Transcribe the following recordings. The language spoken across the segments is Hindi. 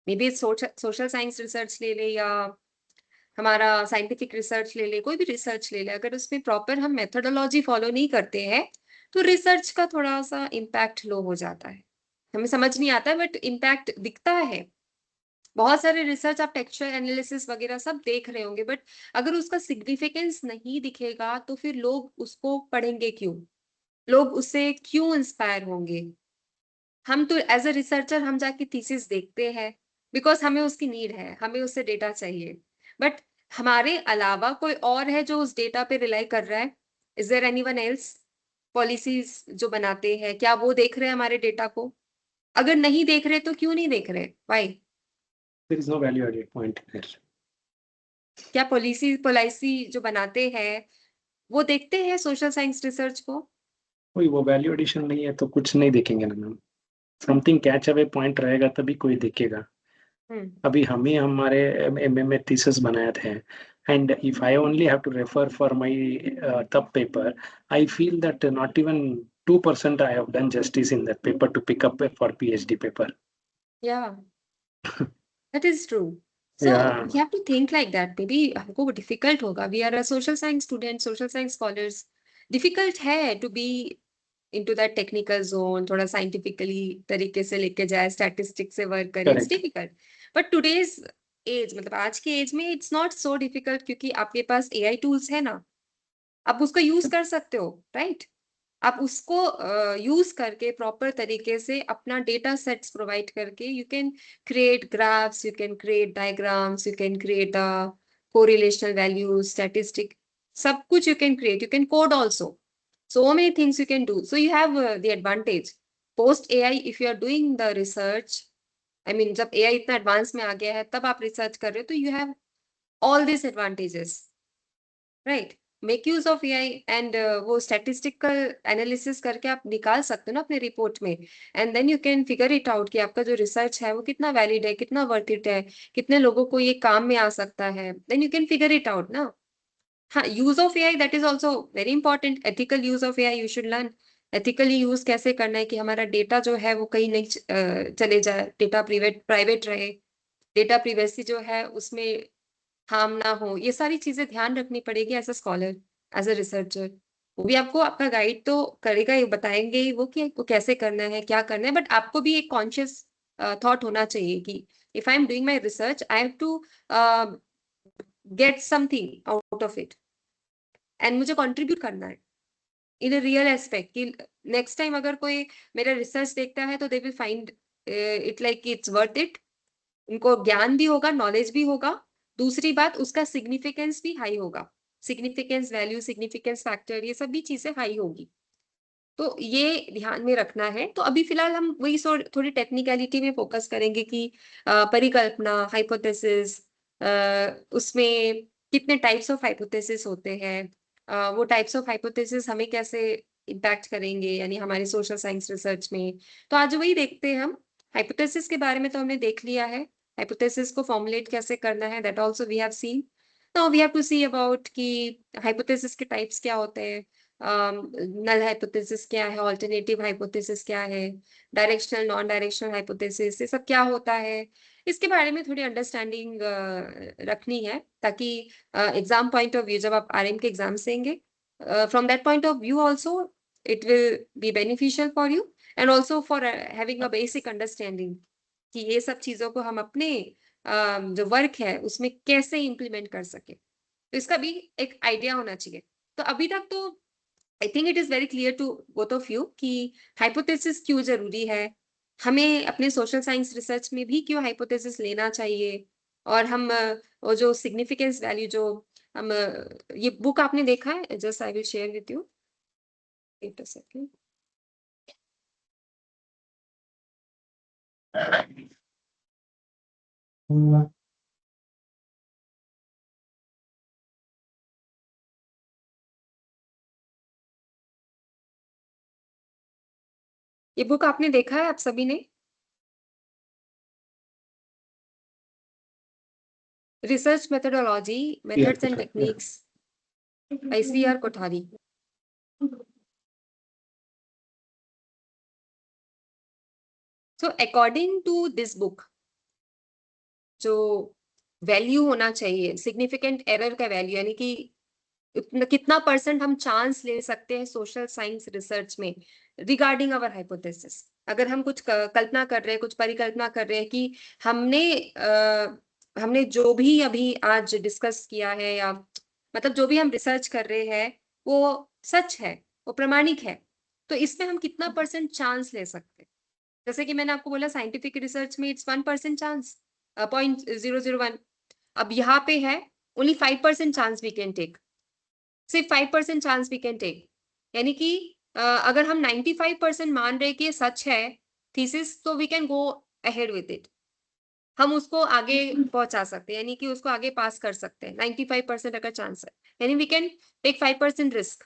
May be social science research ले ले या हमारा साइंटिफिक रिसर्च ले ले, कोई भी रिसर्च ले ले, अगर उसमें प्रॉपर हम मेथोडोलॉजी फॉलो नहीं करते हैं, तो रिसर्च का थोड़ा-सा इम्पैक्ट लो हो जाता है। हमें समझ नहीं आता है बट इम्पैक्ट दिखता है। बहुत सारे रिसर्च आप टेक्सचुअल एनालिसिस वगैरह सब देख रहे होंगे बट अगर उसका सिग्निफिकेंस नहीं दिखेगा, तो फिर लोग उसको पढ़ेंगे क्यों? लोग उससे क्यों इंस्पायर होंगे? हम तो एज़ अ रिसर्चर हम जाके थीसिस देखते हैं, बिकॉज़ हमें उसकी नीड है, हमें उससे डेटा चाहिए। बट हमारे अलावा कोई और है जो उस डेटा पे रिलाई कर रहा है? Is there anyone else? Policies जो बनाते हैं, क्या वो देख रहे हैं हमारे डेटा को? अगर नहीं देख रहे तो क्यों नहीं देख रहे? Why? There is no value added point here. क्या पॉलिसी जो बनाते हैं, वो देखते हैं सोशल साइंस रिसर्च को? कोई वो वैल्यू एडिशन नहीं है तो कुछ नहीं देखेंगे ना ma'am. Something catch away point रहेगा तभी कोई देखेगा। हुँ। अभी हम ही हमारे एमए में थीसिस बनाए थे and if I only have to refer for my तब paper I feel that not even 2% I have done justice in that paper to pick up for PhD paper. Yeah that is true. So Yeah, we have to think like that maybe हमको वो डिफिकल्ट होगा। We are a social science student, social science scholars. Difficult है to be into that technical zone, थोड़ा साइंटिफिकली तरीके से लेके जाए, स्टैटिस्टिक्स से वर्क करे, it's correct. Difficult. But today's age मतलब आज के एज में इट्स नॉट सो डिफिकल्ट क्योंकि आपके पास एआई टूल्स है ना, आप उसका यूज़ कर सकते हो, राइट? आप उसको यूज़ करके प्रॉपर तरीके से अपना डेटा सेट्स प्रोवाइड करके you can create graphs, you can create diagrams, you can create correlational values, statistic, सब कुछ you can create, you can code also. So many things you can do. So you have the advantage. Post AI, if you are doing the research, I mean, जब AI इतना एडवांस में आ गया है, तब आप रिसर्च कर रहे हो, तो you have all these advantages. Right. Make use of AI and वो स्टैटिस्टिकल एनालिसिस करके आप निकाल सकते हो ना अपने रिपोर्ट में and then you can figure it out कि आपका जो रिसर्च है वो कितना वैलिड है, कितना वर्थ इट है, कितने लोगों को ये काम में आ सकता है, then you can figure it out ना। हाँ, use of AI that is also very important. Ethical use of AI you should learn. Ethically use कैसे करना है कि हमारा डेटा जो है वो कहीं नहीं चले जाए, डेटा प्राइवेट प्राइवेट रहे, डेटा प्रिवेसी जो है उसमें हार्म ना हो, ये सारी चीज़ें ध्यान रखनी पड़ेगी as a scholar, as a researcher. वो भी आपको आपका गाइड तो करेगा ही, बताएँगे ही वो कि आपको कैसे करना है, क्या करना है, बट आपको भी एक कॉन्शियस थॉट होना चाहिए कि if I am doing my research, I have to uh, get something out of it and मुझे कंट्रीब्यूट करना है इन अ रियल एस्पेक्ट कि नेक्स्ट टाइम अगर कोई मेरा रिसर्च देखता है तो they will find it like it's worth it. उनको ज्ञान भी होगा, नॉलेज भी होगा। दूसरी बात उसका सिग्निफिकेंस भी हाई होगा। सिग्निफिकेंस वैल्यू, सिग्निफिकेंस फैक्टर ये सभी चीज़ें हाई होगी। तो ये ध्यान में रखना है। तो अभी फ़िलहाल हम वही थोड़ी टेक्निकैलिटी में फ़ोकस करेंगे कि परिकल्पना, हाइपोथेसिस, उसमें कितने टाइप्स ऑफ हाइपोथेसिस होते हैं। वो टाइप्स ऑफ हाइपोथेसिस हमें कैसे इम्पैक्ट करेंगे यानी हमारी सोशल साइंस रिसर्च में। तो आज वही देखते हैं हम। हाइपोथेसिस के बारे में तो हमने देख लिया है। हाइपोथेसिस को फॉर्मुलेट कैसे करना है that also we have seen. Now we have to see about कि हाइपोथेसिस के टाइप्स क्या होते हैं। नल हाइपोथेसिस क्या है, अल्टरनेटिव हाइपोथेसिस क्या है, डायरेक्शनल नॉन डायरेक्शनल हाइपोथेसिस ये सब क्या होता है, इसके बारे में थोड़ी अंडरस्टैंडिंग रखनी है ताकि एग्जाम पॉइंट ऑफ व्यू जब आप आरएम के एग्जाम्स देंगे from that point of view also it will be beneficial for you and also for having a basic understanding कि ये सब चीजों को हम अपने जो वर्क है उसमें कैसे इम्प्लीमेंट कर सके, तो इसका भी एक आइडिया होना चाहिए। तो अभी तक तो I think it is very clear to both of you कि हाइपोथेसिस क्यों जरूरी है, हमें अपने सोशल साइंस रिसर्च में भी क्यों हाइपोथेसिस लेना चाहिए, और हम वो जो सिग्निफिकेंस वैल्यू जो हम ये बुक आपने देखा है, just I will share with you wait a second. ये बुक आपने देखा है आप सभी ने? Research methodology, Yeah, methods and techniques by C R Kothari. So according to this book, जो वैल्यू होना चाहिए, सिग्निफिकेंट एरर का वैल्यू, यानी कि कितना परसेंट हम चांस ले सकते हैं सोशल साइंस रिसर्च में रिगार्डिंग अवर हाइपोथेसिस। अगर हम कुछ कल्पना कर रहे हैं, कुछ परिकल्पना कर रहे हैं कि हमने जो भी अभी आज डिस्कस किया है, या मतलब जो भी हम रिसर्च कर रहे हैं वो सच है, वो प्रमाणिक है, तो इसमें हम कितना परसेंट चांस ले सकते हैं। जैसे कि मैंने आपको बोला साइंटिफिक रिसर्च में इट्स 1% चांस, 0.001। अब यहाँ पे है only 5% chance we can take, सिर्फ 5% चांस वी कैन टेक। यानी कि अगर हम 95% मान रहे कि ये सच है थीसिस, तो we can go ahead with it, हम उसको आगे पहुंचा सकते हैं, यानी कि उसको आगे पास कर सकते हैं। 95% अगर चांस है, यानी we can take 5% risk,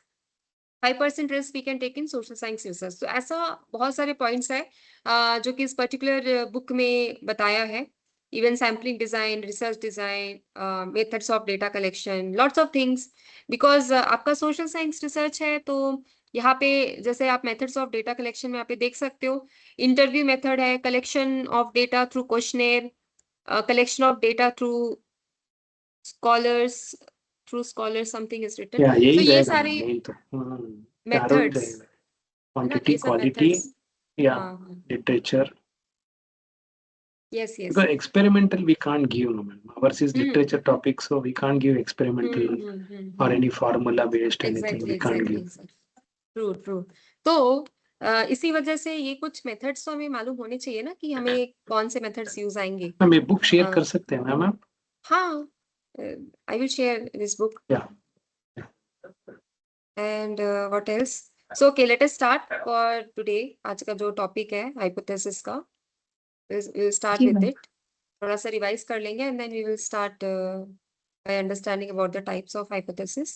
5% risk we can take in social science research. तो ऐसा बहुत सारे पॉइंट्स है जो कि इस पर्टिकुलर बुक में बताया है। Even sampling design, research design, methods of data collection, lots of things. Because आपका सोशल साइंस रिसर्च है, तो यहाँ पे जैसे आप मेथड्स ऑफ डेटा कलेक्शन में आप देख सकते हो, इंटरव्यू मेथड है, collection of data through questionnaire, collection of data scholars through scholars something is written। या so यही ये रहेगा सारे मैम, यही तो चारों ही methods रहेगा, है ना, क्वांटिटी, ये सब क्वालिटी methods। या हाँ, literature. yes yes। Because experimental we can't give, no ma'am. Ours is hmm literature topic, so we can't give experimental or any formula based anything. Exactly We can't exactly give. True true. तो इसी वजह से ये कुछ मेथड्स तो हमें मालूम होने चाहिए ना, कि हमें कौन से मेथड्स यूज आएंगे। मैम ये बुक शेयर कर अ, सकते हैं मैम आप? हाँ, I will share this book. Yeah and what else. So okay, let us start for today. आज का जो टॉपिक है हाइपोथेसिस का, we'll start जी with मैम। it। थोड़ा सा रिवाइज कर लेंगे and then we will start by understanding about the types of hypothesis।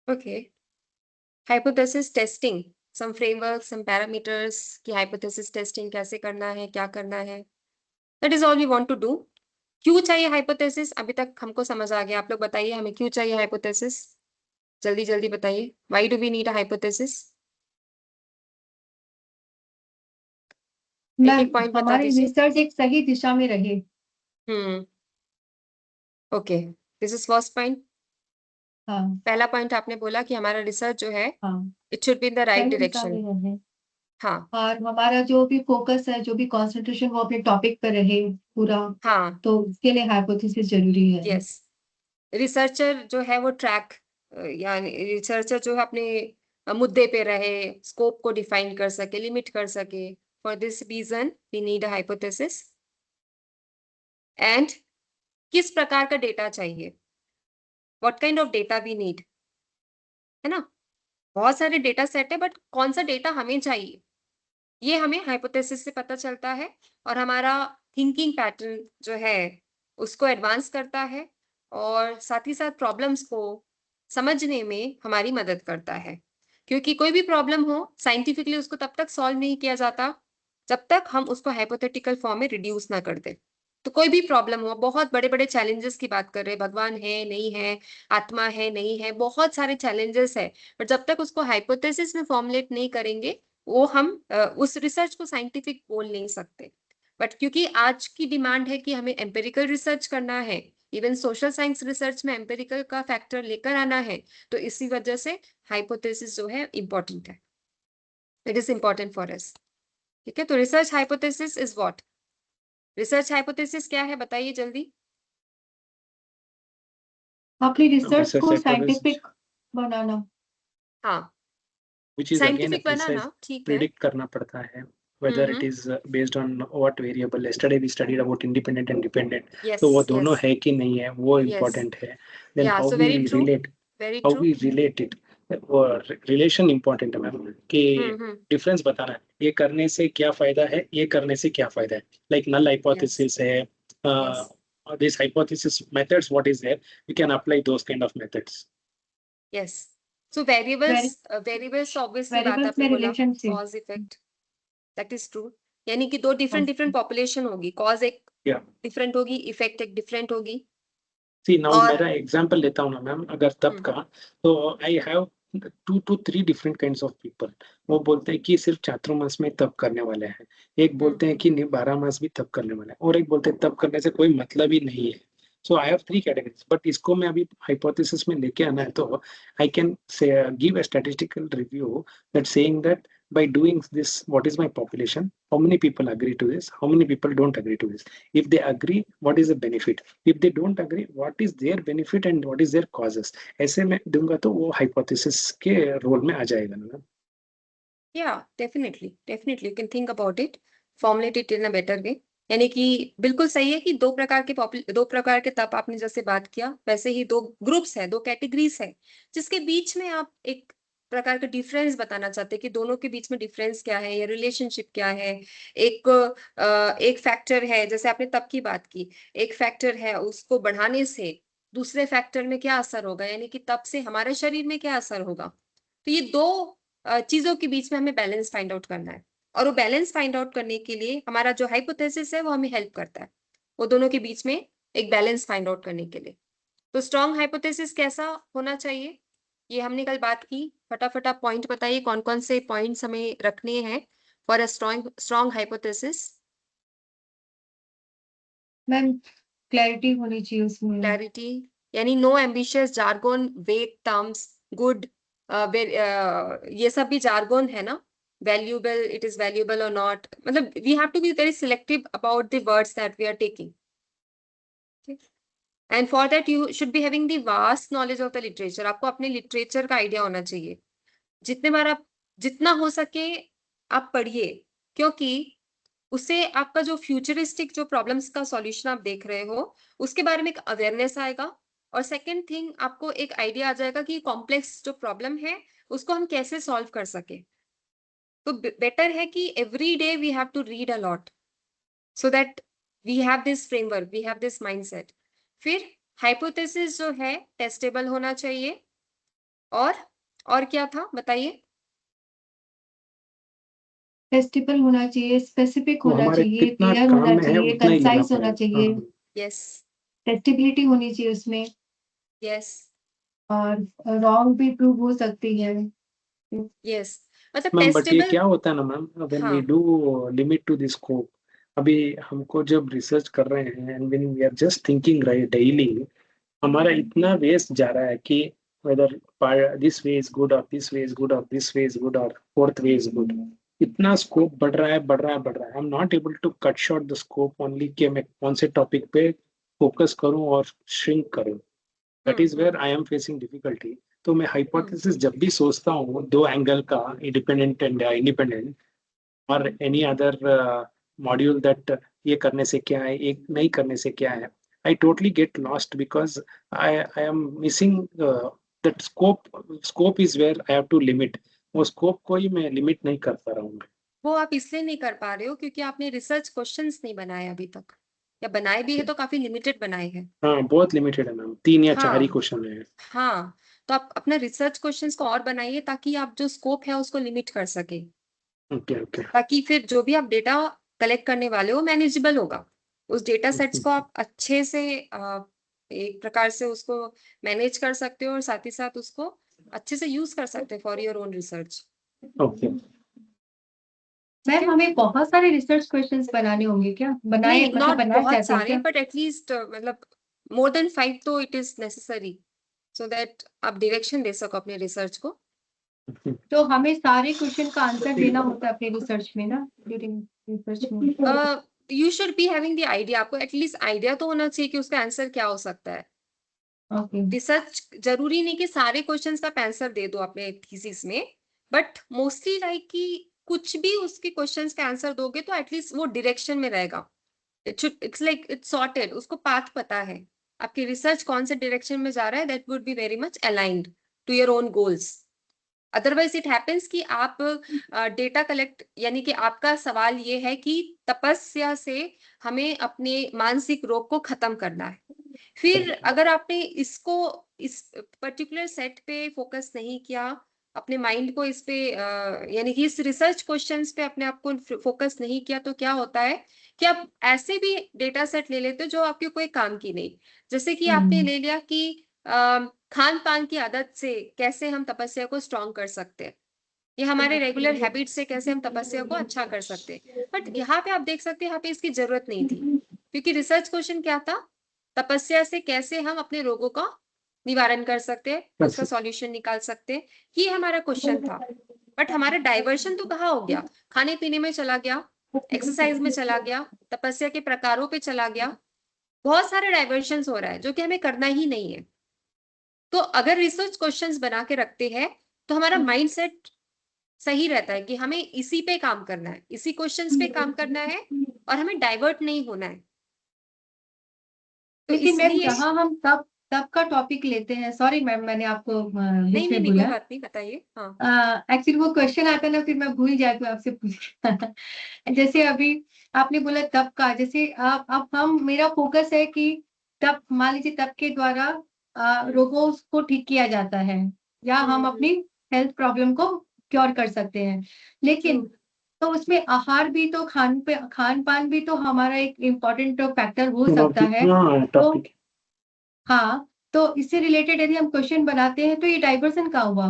Okay, hypothesis testing, some frameworks, some parameters कि hypothesis testing कैसे करना है, क्या करना है, that is all we want to do। क्यों चाहिए hypothesis, अभी तक हमको समझ आ गया। आप लोग बताइए हमें क्यों चाहिए hypothesis, जल्दी जल्दी बताइए। Why do we need a hypothesis? एक मैम एक पॉइंट बता हमारी दीजिए। रिसर्च एक सही दिशा में रहे। Okay, this is first point. हाँ पहला पॉइंट आपने बोला कि हमारा रिसर्च जो है हाँ, it should be in the right सही दिशा में डायरेक्शन। रहे। हाँ और हमारा जो भी फोकस है, जो भी कंसंट्रेशन, वो अपने टॉपिक पर रहे पूरा। हाँ, तो उसके लिए हाइपोथेसिस जरूरी है। यस। रिसर्चर जो है वो ट्रैक, यानी रिसर्चर जो है अपने मुद्दे पे रहे, स्कोप को डिफाइन कर सके, लिमिट कर सके। For this reason we need a hypothesis. And किस प्रकार का डेटा चाहिए, what kind of data we need, है ना। बहुत सारे डेटा सेट है, बट कौन सा डेटा हमें चाहिए ये हमें हाइपोथेसिस से पता चलता है। और हमारा थिंकिंग पैटर्न जो है उसको एडवांस करता है, और साथ ही साथ प्रॉब्लम्स को समझने में हमारी मदद करता है। क्योंकि कोई भी प्रॉब्लम हो साइंटिफिकली उसको तब तक सॉल्व नहीं किया जाता जब तक हम उसको हाइपोथेटिकल फॉर्म में रिड्यूस ना कर दे। तो कोई भी प्रॉब्लम हो, बहुत बड़े बड़े चैलेंजेस की बात कर रहे हैं, भगवान है नहीं है, आत्मा है नहीं है, बहुत सारे चैलेंजेस है, बट जब तक उसको हाइपोथेसिस में फॉर्मुलेट नहीं करेंगे वो हम उस रिसर्च को साइंटिफिक बोल नहीं सकते। बट क्योंकि आज की डिमांड है कि हमें एम्पेरिकल रिसर्च करना है, इवन सोशल साइंस रिसर्च में एम्पेरिकल का फैक्टर लेकर आना है, तो इसी वजह से हाइपोथेसिस जो है इम्पोर्टेंट है। It is important for us. ठीक है, तो research hypothesis is what, research hypothesis क्या है बताइए जल्दी। अपनी रिसर्च Research को hypothesis, साइंटिफिक बनाना। हाँ, which is again a scientific precise बनाना, ठीक है। predict करना पड़ता है, whether it is based on what variable. Yesterday we studied about independent and dependent. Yes तो वो यस दोनों है कि नहीं है वो यस, important है. Then या how so we very true, relate, very how true. we relate it. वो रिलेशन इंपॉर्टेंट है मैम, कि डिफरेंस बताना है, ये करने से क्या फायदा है, ये करने से क्या फायदा है। लाइक नल हाइपोथेसिस है, yes this hypothesis methods what is there, we can apply those kind of methods. Yes. So variables, variables obviously बात वेरिएबल्स आपने में बोला, relationship. Cause effect, that is true. यानी कि दो डिफरेंट डिफरेंट पॉपुलेशन होगी, कॉज एक Yeah. डिफरेंट होगी, इफेक्ट एक डिफरेंट होगी। सी नाउ और मेरा एग्जांपल लेता हूँ ना मैम, अगर तब का, तो I have 2 to 3 different kinds of people. वो बोलते हैं कि सिर्फ चातुर्मास में तप करने वाले हैं, एक बोलते हैं कि नहीं 12 मास भी तप करने वाले हैं, और एक बोलते हैं तप करने से कोई मतलब ही नहीं है। सो आई हैव 3 कैटेगरीज, बट इसको मैं अभी हाइपोथेसिस में लेके आना है तो आई can say give a statistical review that saying that by doing this, what is my population, how many people agree to this, how many people don't agree to this, if they agree what is the benefit, if they don't agree what is their benefit and what is their causes। ऐसे में दूंगा तो वो हाइपोथेसिस के रोल में आ जाएगा ना। या definitely you can think about it, formulate it in a better way. यानी कि बिल्कुल सही है कि दो प्रकार के तप आपने जैसे बात किया, वैसे ही दो ग्रुप्स है, दो कैटेगरीज है, जिसके बीच में आप एक प्रकार का डिफरेंस बताना चाहते हैं कि दोनों के बीच में डिफरेंस क्या है या रिलेशनशिप क्या है। एक फैक्टर है, जैसे आपने तप की बात की, एक फैक्टर है, उसको बढ़ाने से दूसरे फैक्टर में क्या असर होगा, यानी कि तप से हमारे शरीर में क्या असर होगा। तो ये दो चीजों के बीच में हमें बैलेंस फाइंड आउट करना है, और वो बैलेंस फाइंड आउट करने के लिए हमारा जो हाइपोथेसिस है वो हमें हेल्प करता है, वो दोनों के बीच में एक बैलेंस फाइंड आउट करने के लिए। तो स्ट्रॉन्ग हाइपोथेसिस कैसा होना चाहिए, ये हमने कल बात की। फटाफट आप पॉइंट बताइए, कौन कौन से पॉइंट्स हमें रखने हैं for a strong hypothesis. Ma'am clarity होनी चाहिए उसमें। क्लैरिटी यानी नो एम्बिशियस जार्गोन, वेग टर्म्स, गुड, ये सब भी जार्गोन है ना। वैल्यूएबल, इट इज वैल्यूएबल और नॉट, मतलब we have to be very selective about the words that we are taking. And for that you should be having the vast knowledge of the literature. आपको अपने लिटरेचर का आइडिया होना चाहिए, जितने बार आप जितना हो सके आप पढ़िए, क्योंकि उससे आपका जो फ्यूचरिस्टिक जो प्रॉब्लम्स का सॉल्यूशन आप देख रहे हो उसके बारे में एक अवेयरनेस आएगा, और सेकंड थिंग आपको एक आइडिया आ जाएगा कि कॉम्प्लेक्स जो प्रॉब्लम है उसको हम कैसे सॉल्व कर सके। तो बेटर है कि every day we have to read a lot so that we have this framework, we have this mindset. फिर हाइपोथेसिस जो है टेस्टेबल होना चाहिए, और क्या था बताइए। फेस्टिवल होना चाहिए, स्पेसिफिक वो होना हमारे चाहिए, कितना क्लियर काम होना में है चाहिए, उतना ही लेना कंसाइज होना पड़ेगा। चाहिए, हाँ, यस टेस्टिबिलिटी होनी चाहिए उसमें, यस और रॉन्ग भी प्रूव हो सकती है। यस, मतलब मैम बट ये टेस्टेबल। क्या होता है ना मैम, व्हेन वी हाँ do limit to this scope, अभी हमको जब रिसर्च कर रहे हैं and when we are just thinking right daily, हमारा इतना वेस्ट जा रहा है कि whether this way is good और दिस वे इज गुड और दिस वे इज गुड और फोर्थ वे इज गुड, इतना स्कोप बढ़ रहा है बढ़ रहा है बढ़ रहा है। I am not able to cut short the scope only कि मैं कौन से टॉपिक पे फोकस करूं और श्रिंक करूं। That is where I am facing difficulty. तो मैं हम्म हाइपोथेसिस जब भी सोचता हूँ दो एंगल का, इंडिपेंडेंट एंड इंडिपेंडेंट, और एनी अदर मॉड्यूल दैट ये करने से क्या है एक नहीं करने से क्या है, I totally get lost because I am missing that scope is where I have to limit. वो स्कोप को ही मैं लिमिट नहीं कर पा रहा हूँ। वो आप इसलिए नहीं कर पा रहे हो क्योंकि आपने रिसर्च क्वेश्चंस नहीं बनाए अभी तक, या बनाए भी है तो काफी लिमिटेड बनाए हैं। हाँ बहुत लिमिटेड है मैम, 3 या 4 ही हाँ क्वेश्चन है। हाँ, तो आप अपना रिसर्च क्वेश्चंस को और बनाइए ताकि आप जो स्कोप है उसको लिमिट कर सके, ओके ओके। ताकि फिर जो भी आप डेटा कलेक्ट करने वाले हो मैनेजेबल होगा। उस डेटा सेट्स को आप अच्छे से एक प्रकार से उसको मैनेज कर सकते हो, और साथ ही साथ उसको अच्छे से यूज कर सकते हो for your own research. Okay ठीक मैम है, हमें बहुत सारे रिसर्च क्वेश्चंस बनाने होंगे क्या, बनाए नहीं मतलब नॉट बनाए बहुत जाते हैं सारे, क्या? बट एटलीस्ट मतलब मोर देन 5 तो it is necessary, so that आप डायरेक्शन दे सको अपने रिसर्च को। तो हमें सारे क्वेश्चन का आंसर देना होता है अपने रिसर्च में ना, ड्यूरिंग रिसर्च में? You should be having the idea, आपको एटलीस्ट आइडिया तो होना चाहिए कि उसका आंसर क्या हो सकता है। ओके। रिसर्च जरूरी नहीं कि सारे क्वेश्चंस का आंसर दे दो अपने थीसिस में, बट मोस्टली लाइक कि कुछ भी उसके क्वेश्चंस का आंसर दोगे तो एटलीस्ट वो डायरेक्शन में रहेगा। इट्स लाइक इट्स सॉर्टेड, उसको पाथ पता है, आपकी रिसर्च कौन से डायरेक्शन में जा रहा है, that would be very much aligned to your own goals. Otherwise it happens कि आप डेटा कलेक्ट, यानी कि आपका सवाल ये है कि तपस्या से हमें अपने मानसिक रोग को खत्म करना है। फिर अगर आपने इसको इस पर्टिकुलर सेट पे फोकस नहीं किया, अपने माइंड को इस पे यानी कि इस रिसर्च क्वेश्चंस पे अपने आप को फोकस नहीं किया, तो क्या होता है कि आप ऐसे भी डेटा सेट ले लेते हो जो आपके कोई काम की नहीं। जैसे कि आपने ले लिया कि खान पान की आदत से कैसे हम तपस्या को स्ट्रॉन्ग कर सकते हैं, ये हमारे रेगुलर हैबिट से कैसे हम तपस्या को अच्छा कर सकते हैं। बट यहाँ पे आप देख सकते हैं, यहाँ पे इसकी जरूरत नहीं थी, क्योंकि रिसर्च क्वेश्चन क्या था, तपस्या से कैसे हम अपने रोगों का निवारण कर सकते हैं, उसका सॉल्यूशन निकाल सकते हैं, ये हमारा क्वेश्चन था। बट हमारा डाइवर्शन तो कहाँ हो गया, खाने पीने में चला गया, एक्सरसाइज में चला गया, तपस्या के प्रकारों पे चला गया, बहुत सारे डाइवर्शन हो रहा है जो कि हमें करना ही नहीं है। तो अगर रिसर्च क्वेश्चंस बना के रखते हैं तो हमारा माइंडसेट सही रहता है कि हमें इसी पे काम करना है, इसी क्वेश्चंस पे काम करना है और हमें डाइवर्ट नहीं होना है। तो लेकिन मैम इसलिए जहाँ हम तब तब का टॉपिक लेते हैं, सॉरी मैम मैंने आपको नहीं बीच नहीं में नहीं, कोई बोला, बात नहीं, बताइए। हाँ एक्चुअली वो क्वेश्चन आता है ना, फिर मैं भूल जाती हूँ आपसे पूछना। जैसे अभी आपने बोला तब का, जैसे अब हम मेरा फोकस है कि तब मान लीजिए तब के द्वारा रोगों को ठीक किया जाता है या हम अपनी हेल्थ प्रॉब्लम को क्योर कर सकते हैं, लेकिन तो उसमें आहार भी तो खान पान भी तो हमारा एक इम्पोर्टेंट फैक्टर हो सकता है। तो टॉपिक हाँ, तो इससे रिलेटेड यदि हम क्वेश्चन बनाते हैं तो ये डाइवर्सन कहाँ हुआ?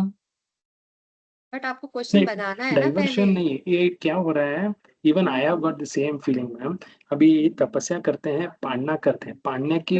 बट आपको क्वेश्चन बनाना है ना डाइवर्शन पहले। नहीं, ये क्या हो रहा है, even I have got the same feeling ma'am. अभी तपस्या करते हैं, पालना करते हैं, पालने के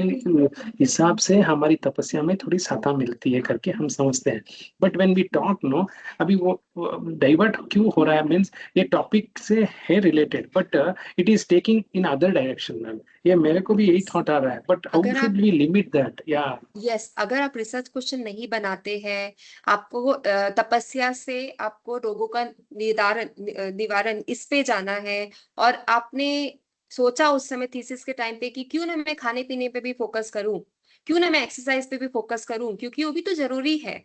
हिसाब से हमारी तपस्या में थोड़ी सत्ता मिलती है करके हम समझते हैं। But when we talk no, अभी वो डाइवर्ट क्यों हो रहा है, मीन्स ये टॉपिक से है related but it is taking in other direction ma'am. ये मेरे को भी यही थॉट आ रहा है, बट हाउ अगर शुड आप वी लिमिट दैट? या यस, अगर आप रिसर्च क्वेश्चन नहीं बनाते हैं, आपको तपस्या से आपको रोगों का निवारण इस पे जाना है, और आपने सोचा उस समय थीसिस के टाइम पे कि क्यों ना मैं खाने पीने पे भी फोकस करूं, क्यों ना मैं एक्सरसाइज पे भी फोकस करूं, क्योंकि वो भी तो जरूरी है।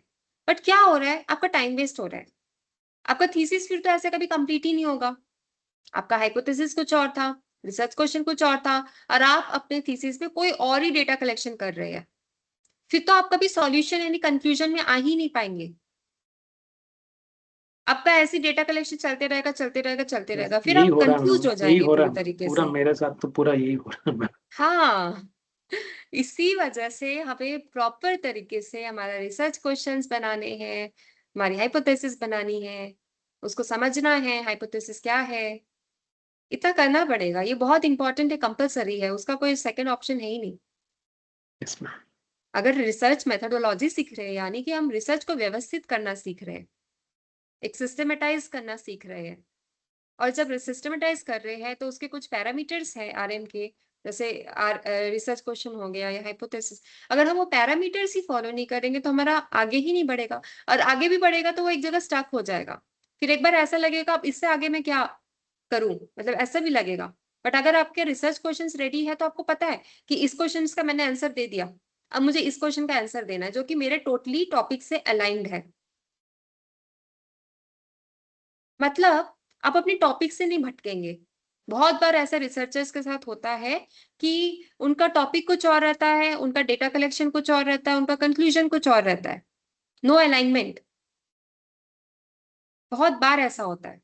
बट क्या हो रहा है, आपका टाइम वेस्ट हो रहा है, आपका थीसिस फिर तो ऐसे कभी कंप्लीट ही नहीं होगा। आपका हाइपोथेसिस कुछ और था, रिसर्च क्वेश्चन कुछ और था, और आप अपने थीसिस में कोई और ही डेटा कलेक्शन कर रहे हैं, फिर तो आप कभी सॉल्यूशन यानी कंक्लूजन में आ ही नहीं पाएंगे। आपका ऐसी डेटा कलेक्शन चलते रहेगा चलते रहेगा चलते रहेगा, फिर यही आप हो रहा है कंफ्यूज मैम, हो यही जाएंगे हो रहा पूरी है तरीके पूरा से। मेरे साथ, तो पूरा यही हो रहा है मैम। हाँ, इसी वजह से हमें प्रॉपर तरीके से हमारा रिसर्च क्वेश्चंस बनाने हैं, हमारी हाइपोथेसिस बनानी है, उसको समझना है हाइपोथेसिस क्या है, इतना करना पड़ेगा। ये बहुत इंपॉर्टेंट है, कंपलसरी है, उसका कोई सेकंड ऑप्शन है ही नहीं। Yes ma'am. अगर रिसर्च मेथोडोलॉजी सीख रहे हैं, यानी कि हम रिसर्च को व्यवस्थित करना सीख रहे हैं, एक सिस्टमेटाइज करना सीख रहे हैं, और जब सिस्टमेटाइज कर रहे हैं तो उसके कुछ पैरामीटर्स हैं आरएम के, जैसे रिसर्च क्वेश्चन हो गया या हाइपोथेसिस, अगर हम वो पैरामीटर्स ही फॉलो नहीं करेंगे तो हमारा आगे ही नहीं बढ़ेगा, और आगे भी बढ़ेगा तो वो एक जगह स्टक हो जाएगा। फिर एक बार ऐसा लगेगा अब इससे आगे मैं क्या करूं, मतलब ऐसा भी लगेगा। बट अगर आपके रिसर्च क्वेश्चंस रेडी है तो आपको पता है कि इस क्वेश्चन का मैंने आंसर दे दिया, अब मुझे इस क्वेश्चन का आंसर देना है जो कि मेरे टोटली टॉपिक से अलाइंड है। मतलब आप अपने टॉपिक से नहीं भटकेंगे। बहुत बार ऐसा रिसर्चर्स के साथ होता है कि उनका टॉपिक कुछ और रहता है, उनका डेटा कलेक्शन कुछ और रहता है, उनका कंक्लूजन कुछ और रहता है, नो अलाइनमेंट। बहुत बार ऐसा होता है,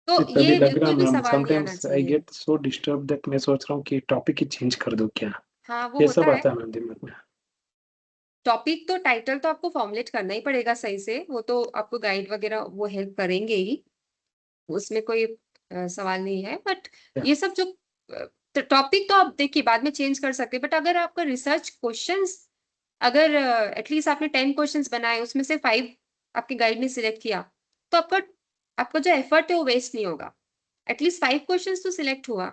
तो तभी ये लग रहा बिल्कुल भी मैम, सवाल नहीं आना समटाइम्स आई चाहिए। गेट सो डिस्टर्ब दैट मैं सोच रहा हूँ कि टॉपिक ही चेंज कर दूं क्या। हाँ, वो ये होता सब है। आता है मैम दिमाग में। टॉपिक तो टाइटल तो आपको फॉर्मुलेट करना ही पड़ेगा सही से, वो तो आपको गाइड वगैरह वो हेल्प करेंगे ही, उसमें कोई सवाल नहीं है। बट ये सब जो टॉपिक तो आप देखिए बाद में चेंज कर सकते हैं, बट अगर आपका रिसर्च क्वेश्चंस, अगर एटलीस्ट आपने 10 क्वेश्चंस बनाए, उसमें से 5 आपके गाइड ने सिलेक्ट किया, तो आपका आपका जो एफर्ट है वो वेस्ट नहीं होगा। एटलीस्ट 5 क्वेश्चंस तो सिलेक्ट हुआ,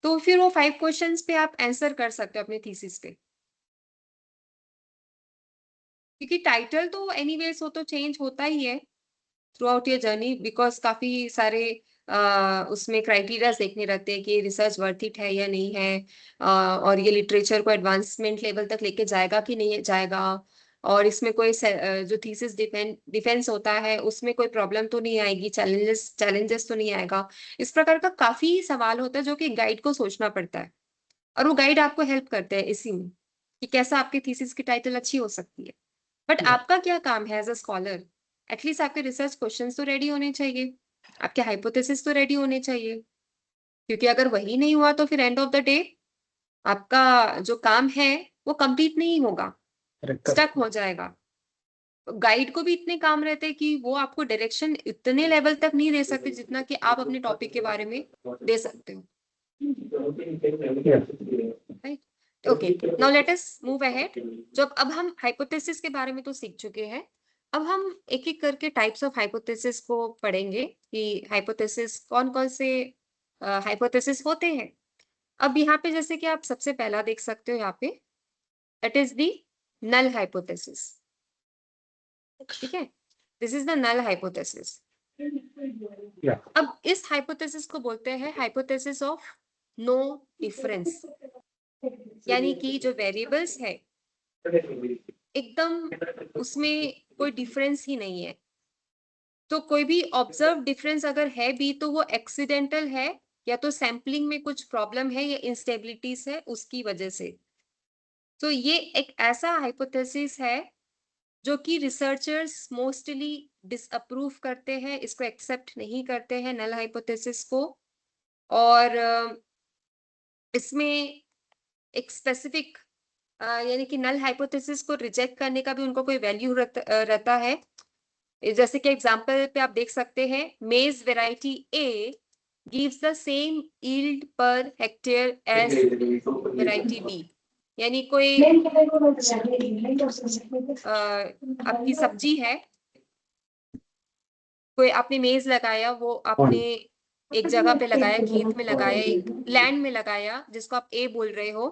तो फिर वो 5 क्वेश्चंस पे आप आंसर कर सकते हो अपने थीसिस पे। क्योंकि टाइटल तो एनीवेज वो तो चेंज होता ही है through out your journey, because काफी सारे उसमें क्राइटेरियाज देखने रहते हैं कि रिसर्च वर्थ इट है या नहीं है, और ये लिटरेचर को एडवांसमेंट लेवल तक लेके जाएगा कि नहीं जाएगा, और इसमें कोई जो थीसिस डिफेंस होता है उसमें कोई प्रॉब्लम तो नहीं आएगी, चैलेंजेस चैलेंजेस तो नहीं आएगा। इस प्रकार का काफी सवाल होता है जो कि गाइड को सोचना पड़ता है, और वो गाइड आपको हेल्प करते हैं इसी में कि कैसा आपकी थीसिस की टाइटल अच्छी हो सकती है। बट आपका क्या काम है एज अ स्कॉलर, एटलीस्ट आपके रिसर्च क्वेश्चंस तो रेडी होने चाहिए, आपके हाइपोथेसिस तो रेडी होने चाहिए, क्योंकि अगर वही नहीं हुआ तो फिर एंड ऑफ द डे आपका जो काम है वो कंप्लीट नहीं होगा। स्टक हो जाएगा। गाइड को भी इतने काम रहते हैं कि वो आपको डायरेक्शन इतने लेवल तक नहीं दे सकते जितना कि आप अपने टॉपिक के बारे में दे सकते हो। Okay, now let us move ahead. जब अब हम हाइपोथेसिस के बारे में तो सीख चुके हैं, अब हम एक एक करके टाइप्स ऑफ हाइपोथेसिस को पढ़ेंगे कि हाइपोथेसिस कौन कौन से हाइपोथेसिस होते हैं। अब यहाँ पे जैसे कि आप सबसे पहला देख सकते हो यहाँ पे, that is the null hypothesis. ठीक है, this is the null hypothesis. अब इस हाइपोथेसिस को बोलते हैं हाइपोथेसिस ऑफ नो डिफरेंस, यानी कि जो वेरिएबल्स है एकदम उसमें कोई डिफरेंस ही नहीं है। तो कोई भी ऑब्जर्व डिफरेंस अगर है भी तो वो एक्सीडेंटल है, या तो सैम्पलिंग में कुछ प्रॉब्लम है या इंस्टेबिलिटीज है उसकी वजह से। तो ये एक ऐसा हाइपोथेसिस है जो कि रिसर्चर्स मोस्टली डिसअप्रूव करते हैं, इसको एक्सेप्ट नहीं करते हैं नल हाइपोथेसिस को। और इसमें एक स्पेसिफिक यानी कि नल हाइपोथेसिस को रिजेक्ट करने का भी उनको कोई वैल्यू रहता है। जैसे कि एग्जांपल पे आप देख सकते हैं, मेज variety A gives the same yield per hectare as variety B. यानी कोई आपकी सब्जी है, कोई आपने मेज लगाया, वो आपने एक जगह पे लगाया, खेत में लगाया, एक लैंड में लगाया जिसको आप ए बोल रहे हो,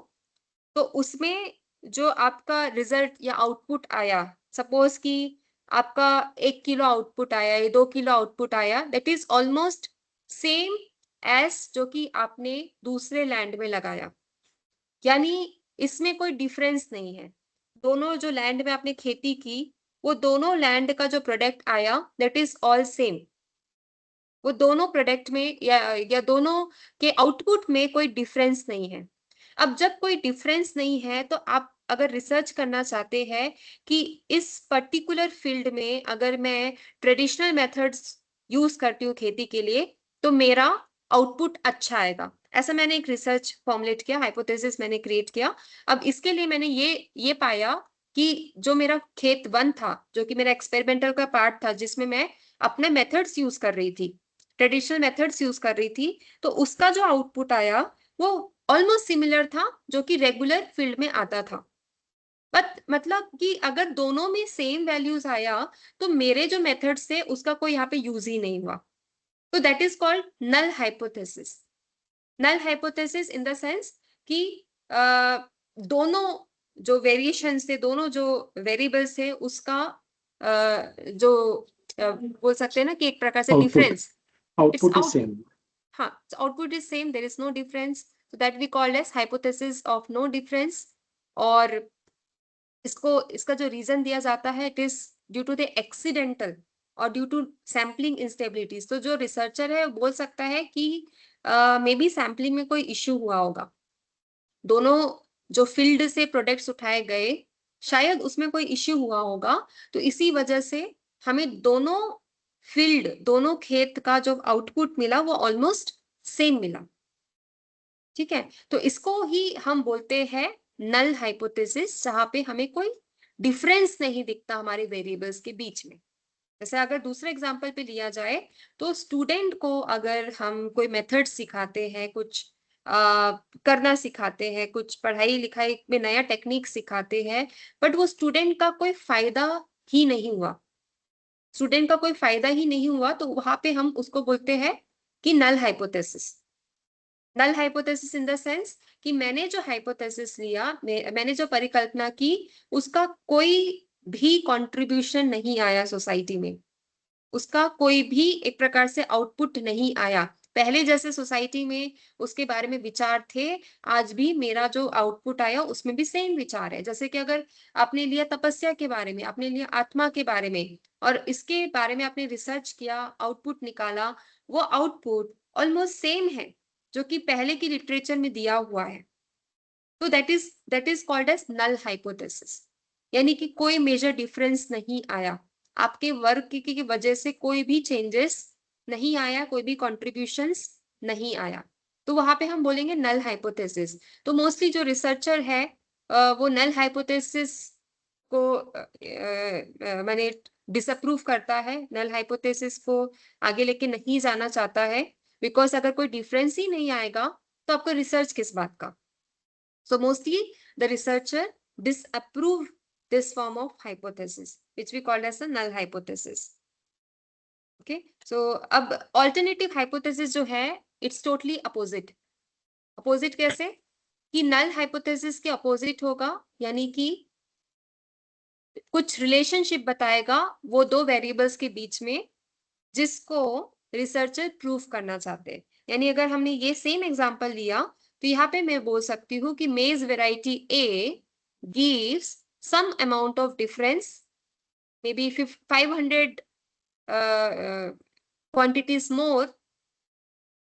तो उसमें जो आपका रिजल्ट या आउटपुट आया, सपोज कि आपका 1 किलो आउटपुट आया या 2 किलो आउटपुट आया, that is almost same as जो कि आपने दूसरे लैंड में लगाया। यानी इसमें कोई डिफरेंस नहीं है। दोनों जो लैंड में आपने खेती की, वो दोनों लैंड का जो प्रोडक्ट आया दैट इज ऑल सेम। वो दोनों प्रोडक्ट में या दोनों के आउटपुट में कोई डिफरेंस नहीं है। अब जब कोई डिफरेंस नहीं है तो आप अगर रिसर्च करना चाहते हैं कि इस पर्टिकुलर फील्ड में अगर मैं ट्रेडिशनल मेथड्स यूज करती हूँ खेती के लिए तो मेरा आउटपुट अच्छा आएगा, ऐसा मैंने एक रिसर्च फॉर्मुलेट किया, हाइपोथेसिस मैंने क्रिएट किया। अब इसके लिए मैंने ये पाया कि जो मेरा खेत 1 था, जो कि मेरा एक्सपेरिमेंटल का पार्ट था, जिसमें मैं अपने मेथड्स यूज कर रही थी, ट्रेडिशनल मेथड्स यूज कर रही थी, तो उसका जो आउटपुट आया वो ऑलमोस्ट सिमिलर था जो कि रेगुलर फील्ड में आता था। बट मतलब कि अगर दोनों में सेम वैल्यूज आया तो मेरे जो मेथड्स थे उसका कोई यहाँ पे यूज ही नहीं हुआ। तो that is called null hypothesis. Null hypothesis in the sense कि दोनों जो वेरिएशंस थे, दोनों जो वेरिएबल्स थे, उसका जो बोल सकते हैं ना कि एक प्रकार से डिफरेंस, output is same. हाँ, output is same, there is no difference, so that we called as hypothesis of no difference. और इसका जो रीजन दिया जाता है, it is due to the accidental और ड्यू टू सैम्पलिंग इंस्टेबिलिटीज। तो जो रिसर्चर है बोल सकता है कि मे बी सैम्पलिंग में कोई इश्यू हुआ होगा, दोनों जो फील्ड से प्रोडक्ट्स उठाए गए शायद उसमें कोई इश्यू हुआ होगा, तो इसी वजह से हमें दोनों फील्ड, दोनों खेत का जो आउटपुट मिला वो ऑलमोस्ट सेम मिला। ठीक है, तो इसको ही हम बोलते हैं नल हाइपोथेसिस, जहां पे हमें कोई डिफरेंस नहीं दिखता हमारे वेरिएबल्स के बीच में। जैसे अगर दूसरे एग्जांपल पे लिया जाए तो स्टूडेंट को अगर हम कोई मेथड सिखाते हैं, कुछ करना सिखाते हैं, कुछ पढ़ाई लिखाई में नया टेक्निक सिखाते हैं, बट वो स्टूडेंट का कोई फायदा ही नहीं हुआ, स्टूडेंट का कोई फायदा ही नहीं हुआ, तो वहां पे हम उसको बोलते हैं कि null hypothesis. Null hypothesis in the sense कि मैंने जो हाइपोथेसिस लिया, मैंने जो परिकल्पना की, उसका कोई भी कंट्रीब्यूशन नहीं आया सोसाइटी में, उसका कोई भी एक प्रकार से आउटपुट नहीं आया। पहले जैसे सोसाइटी में उसके बारे में विचार थे, आज भी मेरा जो आउटपुट आया उसमें भी सेम विचार है। जैसे कि अगर आपने लिया तपस्या के बारे में, आपने लिया आत्मा के बारे में, और इसके बारे में आपने रिसर्च किया, आउटपुट निकाला, वो आउटपुट ऑलमोस्ट सेम है जो कि पहले की लिटरेचर में दिया हुआ है। तो that is called as null hypothesis, यानी कि कोई मेजर डिफरेंस नहीं आया, आपके वर्क की वजह से कोई भी चेंजेस नहीं आया, कोई भी कॉन्ट्रीब्यूशंस नहीं आया, तो वहां पे हम बोलेंगे नल हाइपोथेसिस। तो मोस्टली जो रिसर्चर है वो नल हाइपोथेसिस को मैंने डिसअप्रूव करता है, नल हाइपोथेसिस को आगे लेके नहीं जाना चाहता है, बिकॉज अगर कोई डिफरेंस ही नहीं आएगा तो आपको रिसर्च किस बात का। So mostly the researcher disapprove this form of hypothesis which we call as a null hypothesis. Okay, so अब alternative hypothesis जो है it's totally opposite. Opposite कैसे कि null hypothesis के opposite होगा, यानी कि कुछ रिलेशनशिप बताएगा वो दो वेरिएबल्स के बीच में जिसको रिसर्चर प्रूफ करना चाहते हैं। यानी अगर हमने ये सेम एग्जांपल लिया तो यहाँ पे मैं बोल सकती हूँ कि maize variety A gives some amount of difference, maybe 500 quantities more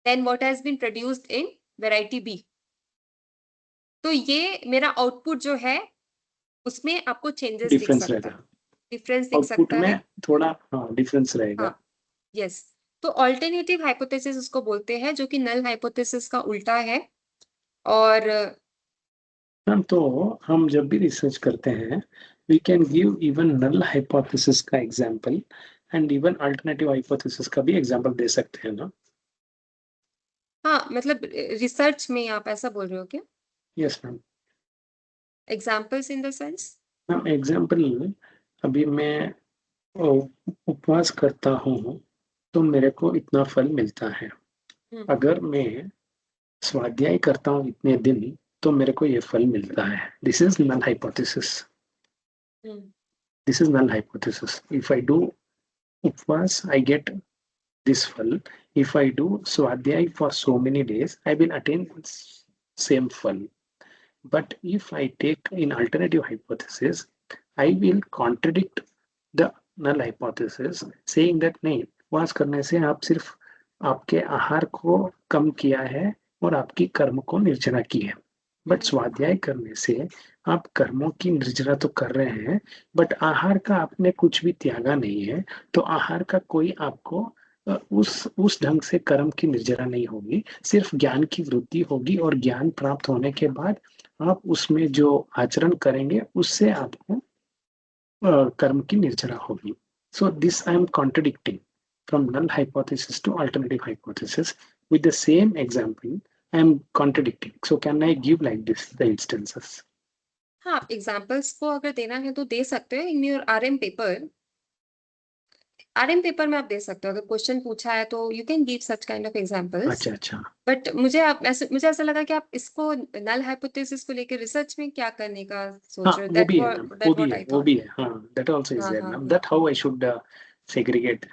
than what has been produced in variety B. तो ये मेरा आउटपुट जो है उसमें आपको चेंजेस दिख सकता है, डिफरेंस दिख सकता है, थोड़ा डिफरेंस रहेगा। हाँ, यस। तो ऑल्टरनेटिव हाइपोथेसिस उसको बोलते हैं जो कि नल हाइपोथेसिस का उल्टा है। और तो हम जब भी रिसर्च करते हैं we can give even null hypothesis का example and even alternative hypothesis का भी एग्जांपल दे सकते हैं ना? हाँ, मतलब रिसर्च में आप ऐसा बोल रहे हो क्या? Yes ma'am. Examples in the sense? Ma'am example, अभी मैं उपवास करता हूँ तो मेरे को इतना फल मिलता है। अगर मैं स्वाध्याय करता हूँ इतने दिन तो मेरे को ये फल मिलता है। This is null hypothesis. This is null hypothesis. If I do उपवास I get this fal. If I do swadhyay for so many days, I will attain same fal. But if I take in alternative hypothesis, I will contradict the null hypothesis, saying that नहीं, उपवास करने से आप सिर्फ आपके आहार को कम किया है और आपकी कर्म को निर्जरा की है। बट स्वाध्याय करने से आप कर्मों की निर्जरा तो कर रहे हैं, बट आहार का आपने कुछ भी त्यागा नहीं है, तो आहार का कोई आपको उस ढंग से कर्म की निर्जरा नहीं होगी, सिर्फ ज्ञान की वृद्धि होगी और ज्ञान प्राप्त होने के बाद आप उसमें जो आचरण करेंगे उससे आपको कर्म की निर्जरा होगी। So this I am contradicting from null hypothesis to alternative hypothesis with the same example. I am contradicting. So can I give like this the instances? हाँ, एग्जांपल्स को अगर देना है तो दे सकते हैं। इन योर आरएम पेपर में आप दे सकते हो। अगर क्वेश्चन पूछा है तो you can give such kind of examples. अच्छा। बट मुझे ऐसा लगा कि आप इसको नल हाइपोथेसिस को लेकर रिसर्च में क्या करने का सोच रहे हो। वो भी है। हाँ, that also is there. That how I should segregate.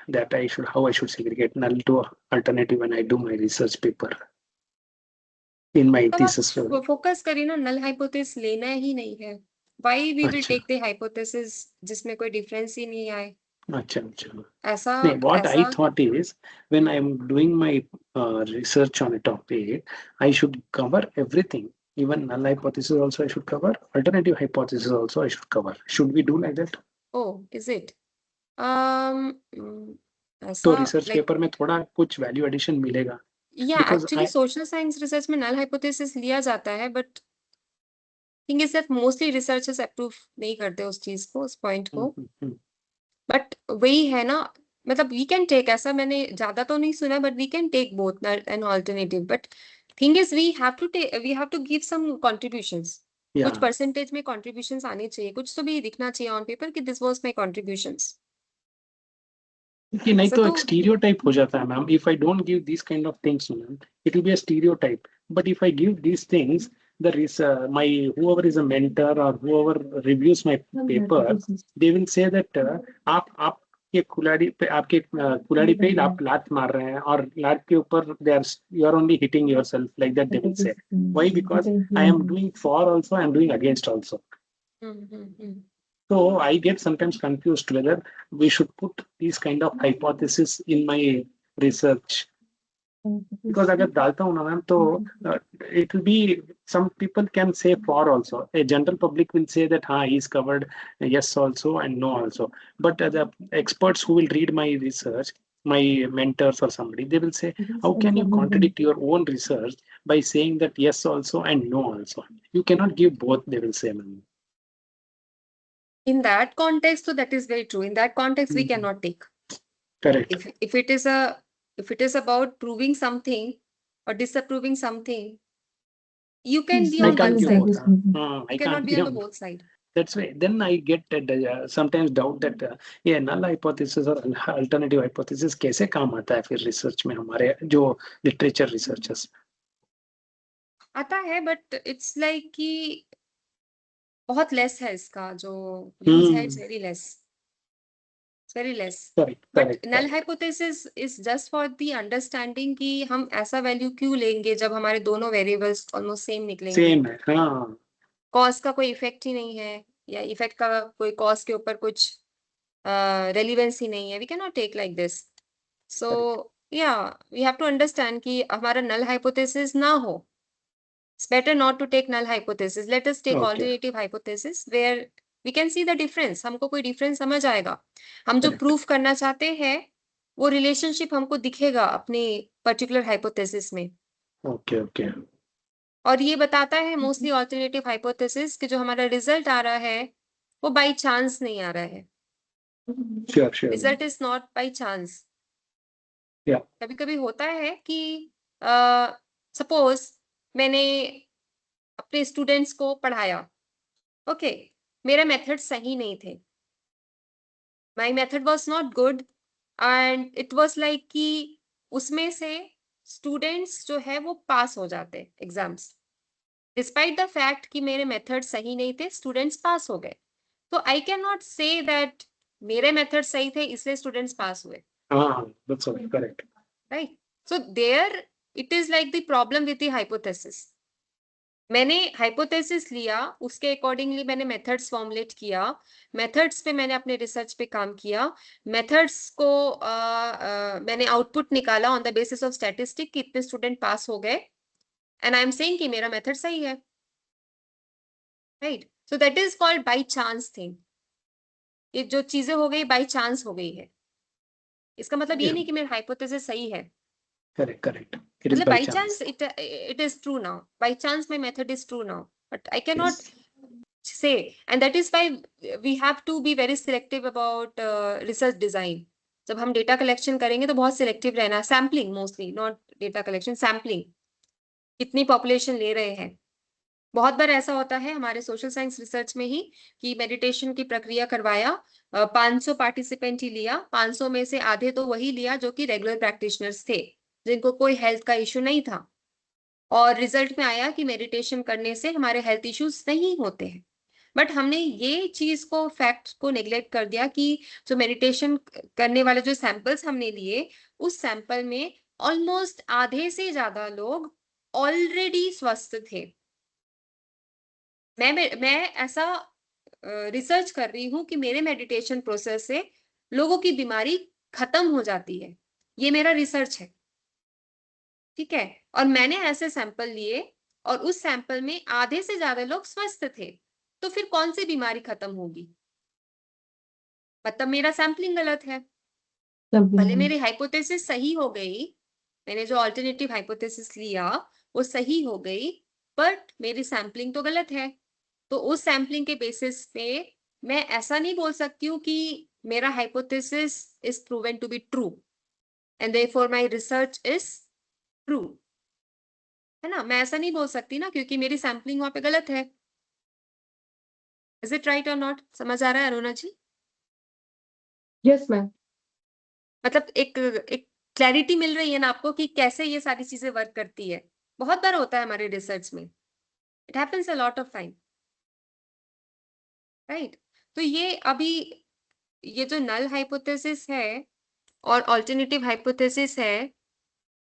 How I should segregate null to alternative when I do my research paper in my thesis. Focus करिए ना, नल हाइपोथेसिस लेना ही नहीं है। Why we will take the hypothesis जिसमें कोई डिफरेंस ही नहीं आए। अच्छा। ऐसा what I thought is when I am doing my research on a topic, I should cover everything. Even null hypothesis also I should cover. Alternative hypothesis also I should cover. Should we do like that? Oh, is it? तो रिसर्च पेपर में थोड़ा कुछ वैल्यू एडिशन मिलेगा। या एक्चुअली सोशल साइंस रिसर्च में नल हाइपोथेसिस लिया जाता है, but thing is that mostly researchers approve नहीं करते उस चीज को, उस पॉइंट को। बट वही है ना, मतलब वी कैन टेक, ऐसा मैंने ज्यादा तो नहीं सुना, but we can take both null and alternative. But thing is we have to give some contributions. कुछ परसेंटेज में कंट्रीब्यूशंस आने चाहिए, कुछ तो भी दिखना चाहिए ऑन पेपर कि दिस वाज माय कंट्रीब्यूशंस। कि नहीं तो एक स्टीरियोटाइप हो जाता है ma'am. If I don't give this kind of things ma'am, it will be a stereotype. But if I give these things, there is my whoever is a mentor or whoever reviews my paper, they will say that आपके कुल्हाड़ी पे आप लात मार रहे हैं और लात के ऊपर you are only hitting yourself, like that they will say. Why? Because I am doing for also, I am doing against also. So I get sometimes confused whether we should put these kind of hypothesis in my research. Because अगर डालता हूँ ना मैम तो it will be, some people can say for also. A general public will say that he is covered yes also and no also. But the experts who will read my research, my mentors or somebody, they will say, how can you contradict your own research by saying that yes also and no also? You cannot give both, they will say, ma'am. In that context, so that is very true. In that context, we cannot take. Correct. If it is about proving something or disapproving something, you can Yes, be I on can't one give side. both. You I cannot can't be be on the on. both side. That's why then I get sometimes doubt that ये null hypothesis और alternative hypothesis कैसे काम आता है फिर रिसर्च में हमारे जो लिटरेचर रिसर्चर्स आता है, बट इट्स लाइक कि बहुत लेस है इसका जो यूज है, it's very less. It's very less. Correct But correct null hypothesis is just for the understanding कि हम ऐसा वैल्यू क्यों लेंगे जब हमारे दोनों वेरिएबल्स ऑलमोस्ट सेम निकलेंगे. सेम है. हाँ कॉस्ट का कोई इफेक्ट ही नहीं है, या इफेक्ट का कोई कॉस्ट के ऊपर कुछ रेलिवेंस ही नहीं है. We can not take like this. So yeah we have to understand कि हमारा नल हाइपोथेसिस ना हो. It's better not to take null hypothesis. Let us take Okay. alternative hypothesis where we can see the difference. हमको कोई डिफरेंस समझ आएगा. हम जो Correct. प्रूफ करना चाहते हैं वो रिलेशनशिप हमको दिखेगा अपने पर्टिकुलर हाइपोथेसिस में. Okay okay. और ये बताता है मोस्टली ऑल्टरनेटिव हाइपोथेसिस कि जो हमारा रिजल्ट आ रहा है वो बाई चांस नहीं आ रहा है. Sure sure. Result is not by chance. Yeah. कभी कभी होता है कि सपोज मैंने अपने स्टूडेंट्स को पढ़ाया. ओके, मेरे मेथड सही नहीं थे. My method was not good and it was like कि उसमें से स्टूडेंट्स जो है वो पास हो जाते एग्जाम्स. डिस्पाइट द फैक्ट कि मेरे मेथड सही नहीं थे, स्टूडेंट्स पास हो गए. तो आई कैन नॉट से दैट मेरे मेथड सही थे इसलिए स्टूडेंट्स पास हुए. हाँ that's correct. Right. So there it is like the problem with the hypothesis. मैंने हाइपोथेसिस लिया, उसके अकॉर्डिंगली मैंने मेथड्स फॉर्मुलेट किया, मेथड्स पे मैंने अपने रिसर्च पे काम किया, मेथड्स को मैंने आउटपुट निकाला on the basis of statistic कि इतने स्टूडेंट पास हो गए एंड आई एम सेइंग कि मेरा मेथड सही है. Right. So that is called by chance thing. ये जो चीजें हो गई बाय चांस हो गई है. इसका मतलब ये नहीं कि मेरा हाइपोथेसिस सही है. Correct correct. It is मतलब by by chance. chance it is true now. By chance my method is true now, but I cannot say, and that is why we have to be very selective about research design. जब हम डेटा कलेक्शन करेंगे तो बहुत सिलेक्टिव रहना. Sampling mostly, not data collection, sampling. कितनी पॉपुलेशन ले रहे हैं. बहुत बार ऐसा होता है हमारे सोशल साइंस रिसर्च में ही कि मेडिटेशन की प्रक्रिया करवाया, 500 पार्टिसिपेंट ही लिया, 500 में से आधे तो वही लिया जो कि रेगुलर प्रैक्टिशनर्स थे जिनको कोई हेल्थ का इश्यू नहीं था. और रिजल्ट में आया कि मेडिटेशन करने से हमारे हेल्थ इश्यूज नहीं होते हैं. बट हमने ये चीज को, फैक्ट को नेग्लेक्ट कर दिया कि जो मेडिटेशन करने वाले जो सैंपल्स हमने लिए उस सैंपल में ऑलमोस्ट आधे से ज्यादा लोग ऑलरेडी स्वस्थ थे. मैं ऐसा रिसर्च कर रही हूँ कि मेरे मेडिटेशन प्रोसेस से लोगों की बीमारी खत्म हो जाती है. ये मेरा रिसर्च है. ठीक है. और मैंने ऐसे सैंपल लिए और उस सैंपल में आधे से ज्यादा लोग स्वस्थ थे. तो फिर कौन सी बीमारी खत्म होगी? मतलब मेरा सैंपलिंग गलत है. भले मेरी हाइपोथेसिस सही हो गई, मैंने जो अल्टरनेटिव हाइपोथेसिस लिया वो सही हो गई, बट मेरी सैंपलिंग तो गलत है. तो उस सैंपलिंग के बेसिस पे मैं ऐसा नहीं बोल सकती हूँ कि मेरा hypothesis is proven to be true and therefore my research is true. है ना. मैं ऐसा नहीं बोल सकती ना क्योंकि मेरी सैंपलिंग वहां पे गलत है. इज इट राइट और नॉट? समझ आ रहा है अरुणा जी? Yes ma'am. मतलब एक क्लैरिटी मिल रही है ना आपको कि कैसे ये सारी चीजें वर्क करती है. बहुत बार होता है हमारे रिसर्च में. It happens a lot of time. Right. तो ये अभी ये जो नल हाइपोथेसिस है और अल्टरनेटिव हाइपोथेसिस है,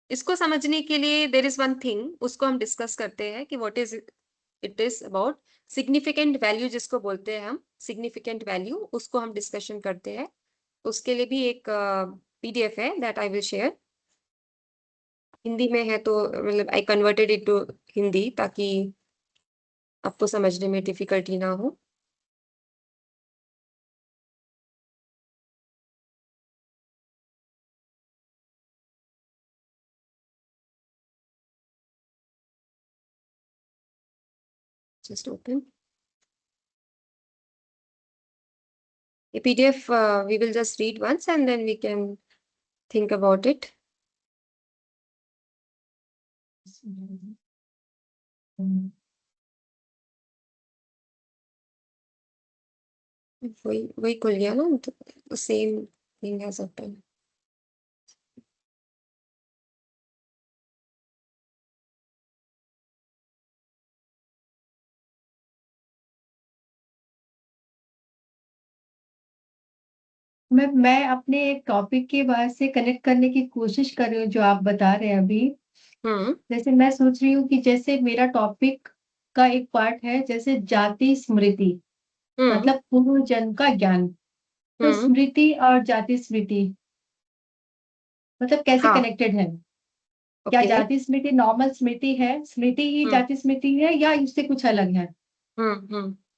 इसको समझने के लिए देयर इज वन थिंग, उसको हम डिस्कस करते हैं कि what is it is about significant value, जिसको बोलते हैं हम सिग्निफिकेंट वैल्यू, उसको हम डिस्कशन करते हैं. उसके लिए भी एक पीडीएफ है that I will share. Hindi में है तो मतलब I converted it to Hindi ताकि आपको समझने में डिफिकल्टी ना हो. Just open. ये PDF we will just read once and then we can think about it. वही खुल गया ना, सेम थिंग हैज हैपेंड. मैं अपने एक टॉपिक के बाद से कनेक्ट करने की कोशिश कर रही हूँ जो आप बता रहे हैं अभी। जैसे मैं सोच रही हूँ कि जैसे मेरा टॉपिक का एक पार्ट है जैसे जाति स्मृति, मतलब पूर्व जन्म का ज्ञान। तो स्मृति और जाति स्मृति मतलब कैसे हाँ. कनेक्टेड है? क्या ओके. जाति स्मृति नॉर्मल स्मृति है, स्मृति ही जाति स्मृति है या इससे कुछ अलग है?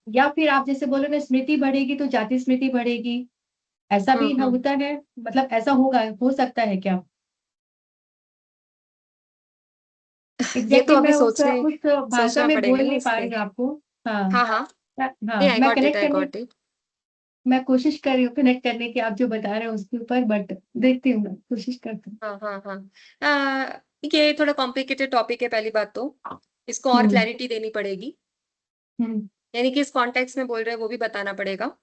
या फिर आप जैसे बोलो ना स्मृति बढ़ेगी तो जाति स्मृति बढ़ेगी, ऐसा भी होता है? मतलब ऐसा होगा, हो सकता है क्या? ये एग्जैक्टली तो मैं अभी उस भाषा सोचना में पड़ेगा बोल ना नहीं उस पा पे. रही हूँ आपको। हाँ हाँ हाँ. हाँ, आई मैं गॉट इट, कनेक्ट आई करने गॉट इट. मैं कोशिश कर रही हूँ कनेक्ट करने की, आप जो बता रहे हैं उसके ऊपर, बट देखती हूँ, मैं कोशिश करती हूँ। हाँ हाँ हाँ. ये थोड़ा कॉम्प्लिकेटेड टॉपिक है. पहली बात तो इसको और क्लैरिटी देनी पड़ेगी, यानी कि इस कॉन्टेक्स्ट में बोल रहे हैं वो भी बताना पड़ेगा.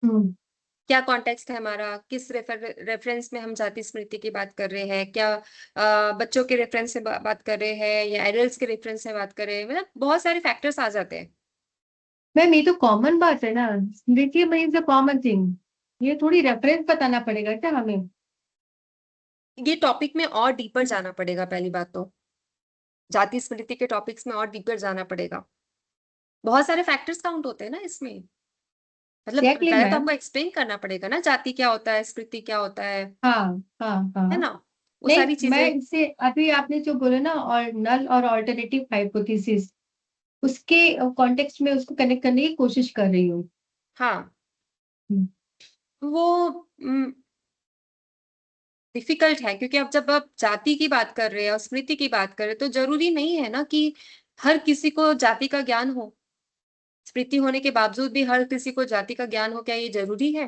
क्या कॉन्टेक्स्ट है हमारा, किस रेफरेंस में हम जाति स्मृति की बात कर रहे हैं, क्या बच्चों के रेफरेंस से बात कर रहे हैं या एडल्ट्स के रेफरेंस से बात कर रहे हैं, मतलब बहुत सारे फैक्टर्स आ जाते हैं. मैम ये तो कॉमन बात है ना, स्मृति मीन्स अ कॉमन थिंग, ये थोड़ी रेफरेंस बताना पड़ेगा क्या हमें? ये टॉपिक में और डीपर जाना पड़ेगा. पहली बात तो जाति स्मृति के टॉपिक्स में और डीपर जाना पड़ेगा. बहुत सारे फैक्टर्स काउंट होते हैं ना इसमें. मतलब Exactly, पहले तो मैम। आपको एक्सप्लेन करना पड़ेगा ना जाति क्या होता है, स्मृति क्या होता है हाँ हाँ है हाँ। ना, वो नहीं, सारी मैं चीजें. इससे अभी आपने जो बोला ना और नल और ऑल्टरनेटिव हाइपोथेसिस, उसके कॉन्टेक्स्ट में उसको कनेक्ट करने की कोशिश कर रही हूँ। हाँ. हम्म, वो डिफिकल्ट है क्योंकि अब जब आप जाति की बात कर रहे हैं और स्मृति की बात कर रहे हैं तो जरूरी नहीं है ना कि हर किसी को जाति का ज्ञान हो. स्मृति होने के बावजूद भी हर किसी को जाति का ज्ञान हो, क्या ये जरूरी है?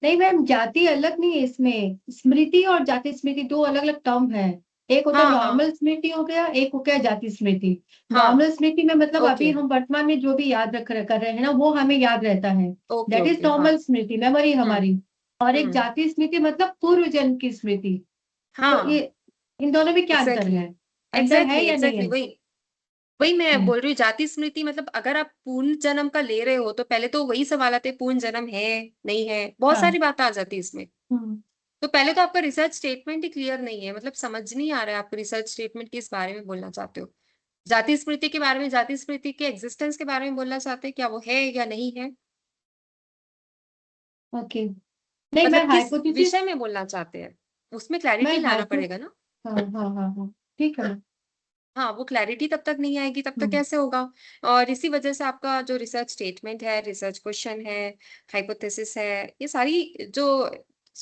नहीं मैम, जाति अलग नहीं है इसमें, स्मृति और जाति स्मृति दो अलग अलग टर्म है। एक होता है हाँ हाँ नॉर्मल स्मृति हो गया, एक हो गया जाति स्मृति। हाँ. नॉर्मल स्मृति में मतलब अभी ओके हम वर्तमान में जो भी याद कर रहे हैं ना वो हमें याद रहता है, ओके दैट इज ओके. हाँ. नॉर्मल स्मृति, मेमोरी हमारी। और एक हम्म. जाति स्मृति मतलब पूर्व जन्म की स्मृति। तो हाँ. ये इन दोनों में क्या अंतर एग्जैक्टली है? अंतर है एग्जैक्टली या नहीं एग्जैक्टली है? वही वही मैं हम्म, बोल रही हूँ. जाति स्मृति मतलब अगर आप पूर्ण जन्म का ले रहे हो तो पहले तो वही सवाल आते हैं, पूर्ण जन्म है नहीं है, बहुत हाँ। सारी बात आ जाती है इसमें. हम्म, तो पहले तो आपका रिसर्च स्टेटमेंट ही क्लियर नहीं है, मतलब समझ नहीं आ रहा है आप रिसर्च स्टेटमेंट किस बारे में बोलना चाहते हो. जाति स्मृति के बारे में, जाति स्मृति के एग्जिस्टेंस के बारे में बोलना चाहते हैं, क्या वो है या नहीं है, ओके। नहीं मैं मतलब किस हाइपोथेसिस विषय में बोलना चाहते हैं, उसमें क्लैरिटी मैं लाना हाइपो पड़ेगा ना. हाँ हाँ हाँ हाँ, ठीक है। हाँ, वो क्लैरिटी तब तक नहीं आएगी तब तक हम्म, कैसे होगा. और इसी वजह से आपका जो रिसर्च स्टेटमेंट है, रिसर्च क्वेश्चन है, हाइपोथेसिस है, ये सारी जो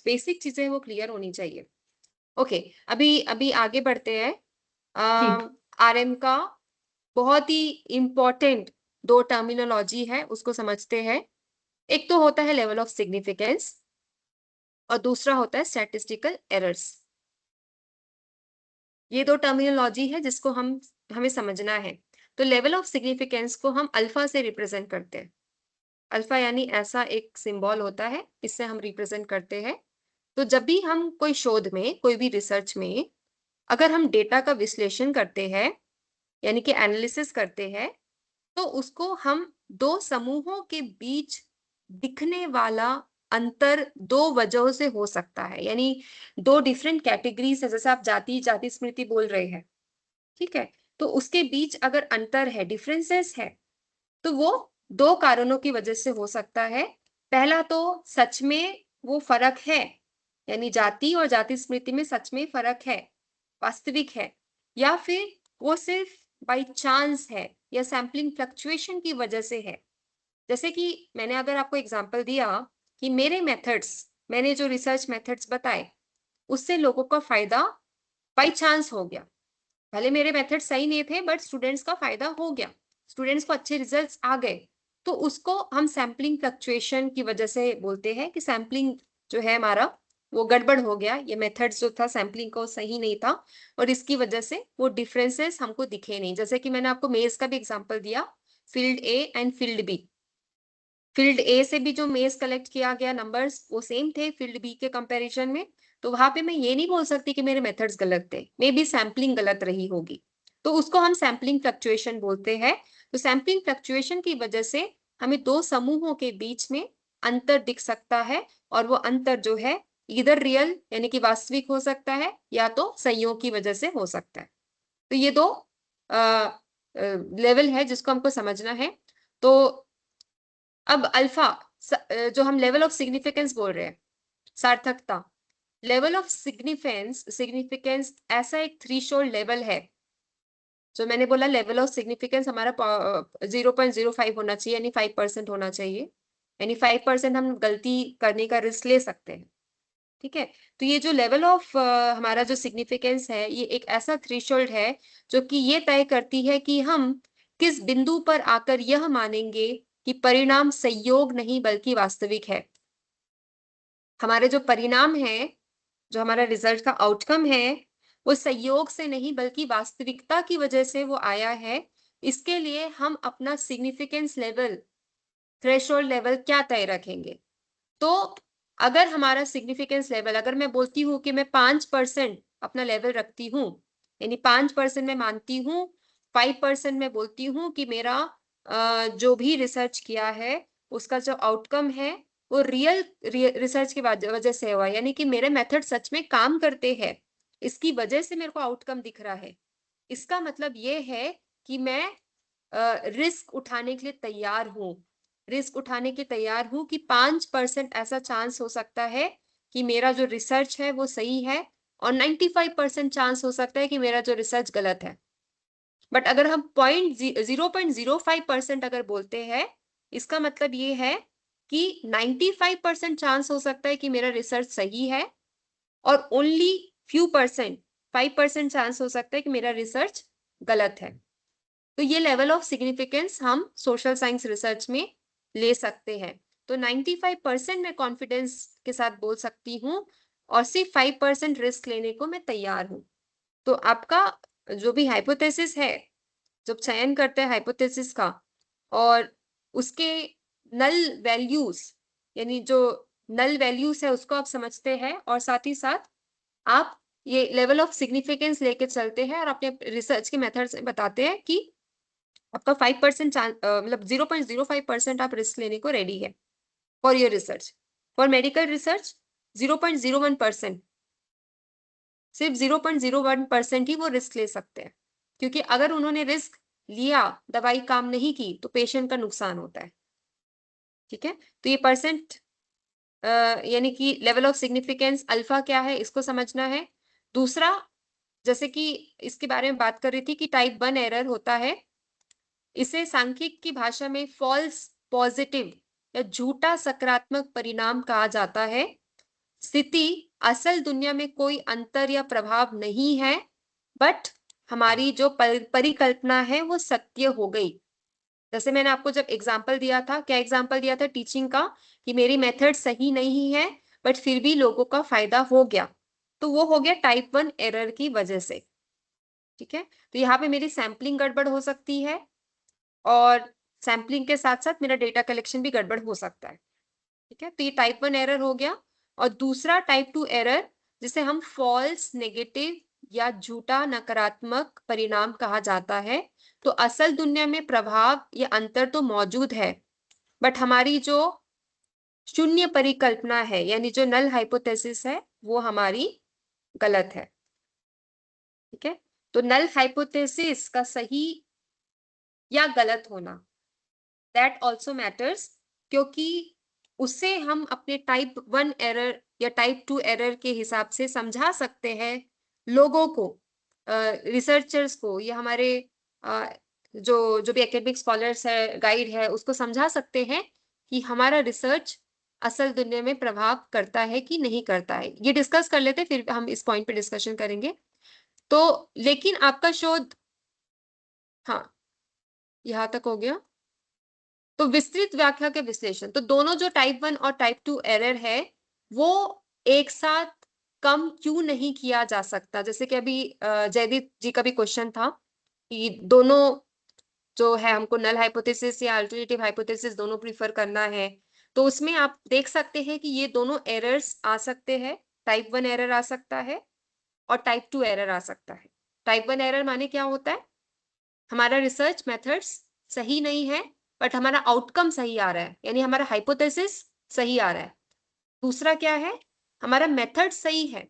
बेसिक चीजें हैं वो क्लियर होनी चाहिए. ओके. अभी अभी आगे बढ़ते हैं. ठीक। आरएम का बहुत ही इंपॉर्टेंट दो टर्मिनोलॉजी है, उसको समझते हैं. एक तो होता है लेवल ऑफ सिग्निफिकेंस और दूसरा होता है स्टैटिस्टिकल एरर्स. ये दो टर्मिनोलॉजी है जिसको हमें समझना है. तो लेवल ऑफ सिग्निफिकेंस को हम अल्फा से रिप्रेजेंट करते हैं. अल्फा यानी ऐसा एक सिंबल होता है, इससे हम रिप्रेजेंट करते हैं. तो जब भी हम कोई शोध में, कोई भी रिसर्च में अगर हम डेटा का विश्लेषण करते हैं यानी कि एनालिसिस करते हैं तो उसको हम दो समूहों के बीच दिखने वाला अंतर दो वजहों से हो सकता है. यानी दो डिफरेंट कैटेगरीज है, जैसे आप जाति जाति स्मृति बोल रहे हैं, ठीक है, तो उसके बीच अगर अंतर है, डिफरेंसेस है, तो वो दो कारणों की वजह से हो सकता है. पहला तो सच में वो फर्क है, यानी जाति और जाति स्मृति में सच में फर्क है, वास्तविक है, या फिर वो सिर्फ बाई चांस है या सैम्पलिंग फ्लक्चुएशन की वजह से है. जैसे कि मैंने अगर आपको एग्जांपल दिया कि मेरे मेथड्स, मैंने जो रिसर्च मेथड्स बताए उससे लोगों का फायदा बाई चांस हो गया. भले मेरे मेथड सही नहीं थे बट स्टूडेंट्स का फायदा हो गया, स्टूडेंट्स को अच्छे रिजल्ट्स आ गए. तो उसको हम सैम्पलिंग फ्लक्चुएशन की वजह से बोलते हैं कि सैम्पलिंग जो है हमारा वो गड़बड़ हो गया, ये मेथड जो था सैम्पलिंग को सही नहीं था और इसकी वजह से वो डिफरेंसेस हमको दिखे नहीं। जैसे कि मैंने आपको मेज का भी एग्जांपल दिया, field A and field B. Field A से भी जो मेज कलेक्ट किया गया नंबर्स वो सेम थे फील्ड बी के कंपैरिजन में, तो वहां पे मैं ये नहीं बोल सकती कि मेरे मेथड्स गलत थे, मे बी सैम्पलिंग गलत रही होगी, तो उसको हम सैम्पलिंग फ्लक्चुएशन बोलते हैं। तो सैम्पलिंग फ्लक्चुएशन की वजह से हमें दो समूहों के बीच में अंतर दिख सकता है और वो अंतर जो है इधर रियल यानी कि वास्तविक हो सकता है या तो संयोग की वजह से हो सकता है। तो ये दो लेवल है जिसको हमको समझना है। तो अब अल्फा जो हम लेवल ऑफ सिग्निफिकेंस बोल रहे हैं, सार्थकता, लेवल ऑफ सिग्निफिकेंस, सिग्निफिकेंस ऐसा एक थ्रेशोल्ड लेवल है जो मैंने बोला लेवल ऑफ सिग्निफिकेंस हमारा 0.05 होना चाहिए यानी 5% होना चाहिए, यानी 5% हम गलती करने का रिस्क ले सकते हैं। ठीक है, तो ये जो लेवल ऑफ हमारा जो सिग्निफिकेंस है ये एक ऐसा थ्रेशोल्ड है जो कि ये तय करती है कि हम किस बिंदु पर आकर यह मानेंगे कि परिणाम संयोग नहीं बल्कि वास्तविक है। हमारे जो परिणाम है, जो हमारा रिजल्ट का आउटकम है, वो संयोग से नहीं बल्कि वास्तविकता की वजह से वो आया है। इसके लिए हम अपना सिग्निफिकेंस लेवल, थ्रेशोल्ड लेवल क्या तय रखेंगे। तो अगर हमारा सिग्निफिकेंस लेवल, अगर मैं बोलती हूँ कि मैं 5% अपना लेवल रखती हूँ, यानी 5% मैं मानती हूँ, 5% मैं बोलती हूँ कि मेरा जो भी रिसर्च किया है उसका जो आउटकम है वो रियल रिसर्च की वजह से हुआ, यानी कि मेरे मेथड सच में काम करते हैं, इसकी वजह से मेरे को आउटकम दिख रहा है। इसका मतलब ये है कि मैं रिस्क उठाने के लिए तैयार हूँ, रिस्क उठाने के तैयार हूँ कि 5% ऐसा चांस हो सकता है कि मेरा जो रिसर्च है वो सही है और 95% चांस हो सकता है कि मेरा जो रिसर्च गलत है। बट अगर हम 0.05% अगर बोलते हैं, इसका मतलब ये है कि 95% चांस हो सकता है कि मेरा रिसर्च सही है और ओनली फ्यू परसेंट 5% चांस हो सकता है कि मेरा रिसर्च गलत है। तो ये लेवल ऑफ सिग्निफिकेंस हम सोशल साइंस रिसर्च में ले सकते हैं। तो 95% मैं कॉन्फिडेंस के साथ बोल सकती हूँ और सिर्फ 5% रिस्क लेने को मैं तैयार हूँ। तो आपका जो भी हाइपोथेसिस है, जब चयन करते हैं हाइपोथेसिस का और उसके नल वैल्यूज, यानी जो नल वैल्यूज है उसको आप समझते हैं और साथ ही साथ आप ये लेवल ऑफ सिग्निफिकेंस लेके चलते हैं और अपने रिसर्च के मेथड से बताते हैं कि आपका 5% मतलब 0.05% आप रिस्क लेने को रेडी है for your research. For medical research 0.01%, सिर्फ 0.01% ही वो रिस्क ले सकते हैं, क्योंकि अगर उन्होंने रिस्क लिया, दवाई काम नहीं की तो पेशेंट का नुकसान होता है। ठीक है, तो ये परसेंट यानी कि लेवल ऑफ सिग्निफिकेंस अल्फा क्या है इसको समझना है। दूसरा, जैसे कि इसके बारे में बात कर रही थी कि टाइप 1 एरर होता है, इसे सांख्यिक की भाषा में फॉल्स पॉजिटिव या झूठा सकारात्मक परिणाम कहा जाता है। स्थिति असल दुनिया में कोई अंतर या प्रभाव नहीं है, बट हमारी जो परिकल्पना है वो सत्य हो गई। जैसे मैंने आपको जब एग्जाम्पल दिया था, क्या एग्जाम्पल दिया था टीचिंग का, कि मेरी मेथड सही नहीं है बट फिर भी लोगों का फायदा हो गया, तो वो हो गया टाइप 1 एरर की वजह से। ठीक है, तो यहाँ पे मेरी सैम्पलिंग गड़बड़ हो सकती है और सैम्पलिंग के साथ साथ मेरा डेटा कलेक्शन भी गड़बड़ हो सकता है। ठीक है, तो ये टाइप 1 एरर हो गया। और दूसरा टाइप 2 एरर जिसे हम फॉल्स नेगेटिव या झूठा नकारात्मक परिणाम कहा जाता है। तो असल दुनिया में प्रभाव या अंतर तो मौजूद है, बट हमारी जो शून्य परिकल्पना है यानी जो नल हाइपोथेसिस है वो हमारी गलत है। ठीक है, तो नल हाइपोथेसिस का सही या गलत होना दैट ऑल्सो मैटर्स, क्योंकि उसे हम अपने टाइप 1 एरर या टाइप 2 एरर के हिसाब से समझा सकते हैं लोगों को, रिसर्चर्स को, या हमारे जो भी एकेडमिक स्कॉलर्स है, गाइड है, उसको समझा सकते हैं कि हमारा रिसर्च असल दुनिया में प्रभाव करता है कि नहीं करता है। ये डिस्कस कर लेते, फिर हम इस पॉइंट पे डिस्कशन करेंगे। तो लेकिन आपका शोध, हाँ, यहाँ तक हो गया। तो विस्तृत व्याख्या के विश्लेषण, तो दोनों जो टाइप 1 और टाइप 2 एरर है वो एक साथ कम क्यों नहीं किया जा सकता। जैसे कि अभी जयदीप जी का भी क्वेश्चन था कि दोनों जो है हमको नल हाइपोथेसिस या अल्टरनेटिव हाइपोथेसिस दोनों प्रीफर करना है, तो उसमें आप देख सकते हैं कि ये दोनों एरर्स आ सकते हैं। टाइप 1 एरर आ सकता है और टाइप 2 एरर आ सकता है। टाइप 1 एरर माने क्या होता है, हमारा रिसर्च मेथड्स सही नहीं है बट हमारा आउटकम सही आ रहा है, यानी हमारा हाइपोथेसिस सही आ रहा है। दूसरा क्या है, हमारा मेथड सही है,